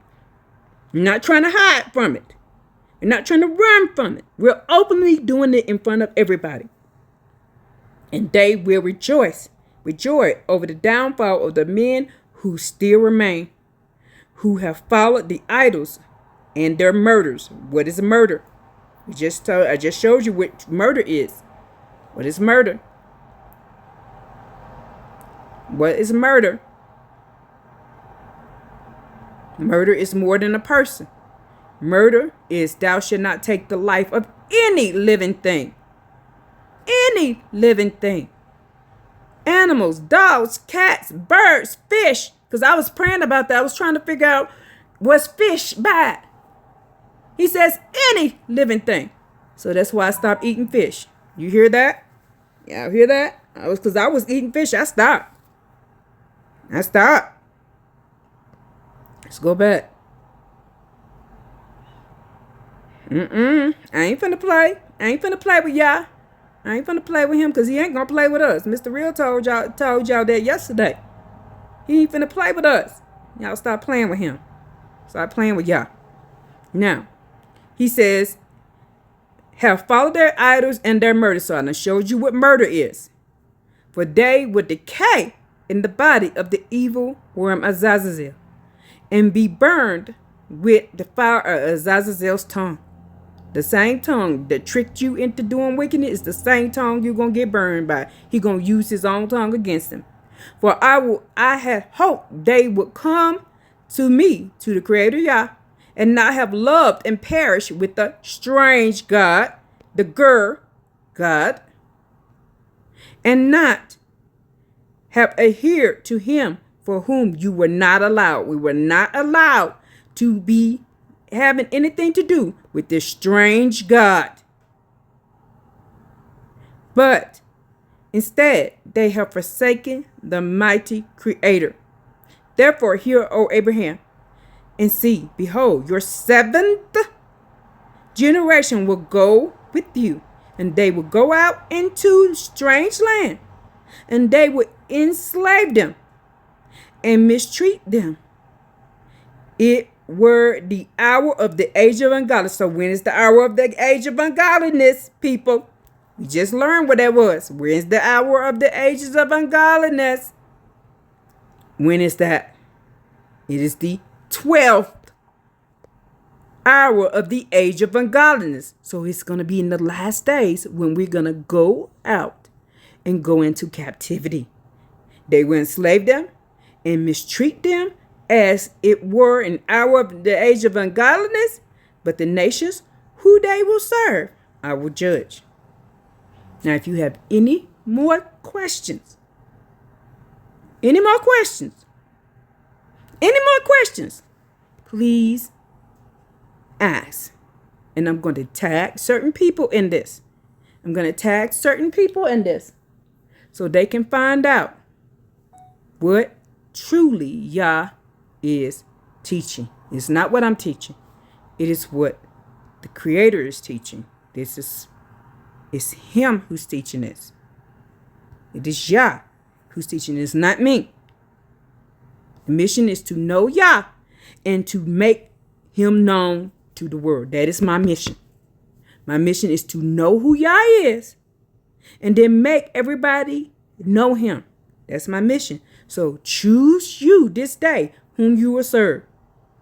You're not trying to hide from it. You're not trying to run from it. We're openly doing it in front of everybody. And they will rejoice over the downfall of the men who still remain, who have followed the idols and their murders. What is a murder? I just showed you what murder is. What is murder? What is murder? Murder is more than a person. Murder is thou shalt not take the life of any living thing. Any living thing. Animals, dogs, cats, birds, fish. Because I was praying about that. I was trying to figure out, was fish bad? He says any living thing. So that's why I stopped eating fish. You hear that? Y'all hear that? Because I was eating fish. I stopped. Let's go back. I ain't finna play. I ain't finna play with y'all. I ain't finna play with him because he ain't gonna play with us. Mr. Real told y'all that yesterday. He ain't finna play with us. Y'all stop playing with him. Stop playing with y'all. Now, he says, have followed their idols and their murder. So I done showed you what murder is. for they will decay in the body of the evil worm Azazel, and be burned with the fire of Azazel's tongue. The same tongue that tricked you into doing wickedness is the same tongue you're going to get burned by. He's going to use his own tongue against him. For I had hoped they would come to me, to the Creator Yah, and not have loved and perished with the strange God, the God, and not have adhered to him for whom you were not allowed. We were not allowed to be having anything to do with this strange God. But instead, they have forsaken the mighty Creator. Therefore, hear, O Abraham, and see, behold, your seventh generation will go with you, and they will go out into strange land, and they will enslave them and mistreat them. It were the hour of the age of ungodliness. So when is the hour of the age of ungodliness, people? We just learned what that was. When is the hour of the ages of ungodliness? When is that? It is the 12th hour of the age of ungodliness. So it's going to be in the last days when we're going to go out and go into captivity. They will enslave them and mistreat them as it were an hour of the age of ungodliness, but the nations who they will serve, I will judge. Now, if you have any more questions, please ask. And I'm going to tag certain people in this. So they can find out what truly Yah is teaching. It's not what I'm teaching. It is what the Creator is teaching. It's him who's teaching this. It is Yah who's teaching this, not me. The mission is to know Yah and to make him known to the world. That is my mission. My mission is to know who Yah is and then make everybody know him. That's my mission. So choose you this day whom you will serve.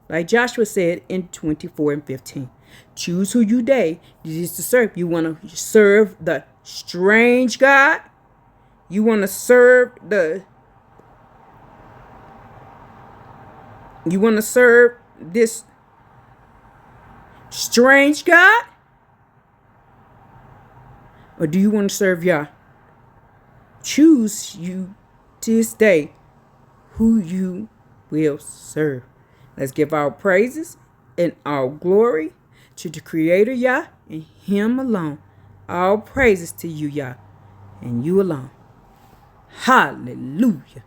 Like Joshua said in 24:15. Choose who you day is to serve. You want to serve the strange God? You want to serve this strange God? Or do you want to serve Yah? Choose you this day who you will serve. Let's give our praises and our glory to the Creator Yah and him alone. All praises to you, Yah, and you alone. Hallelujah.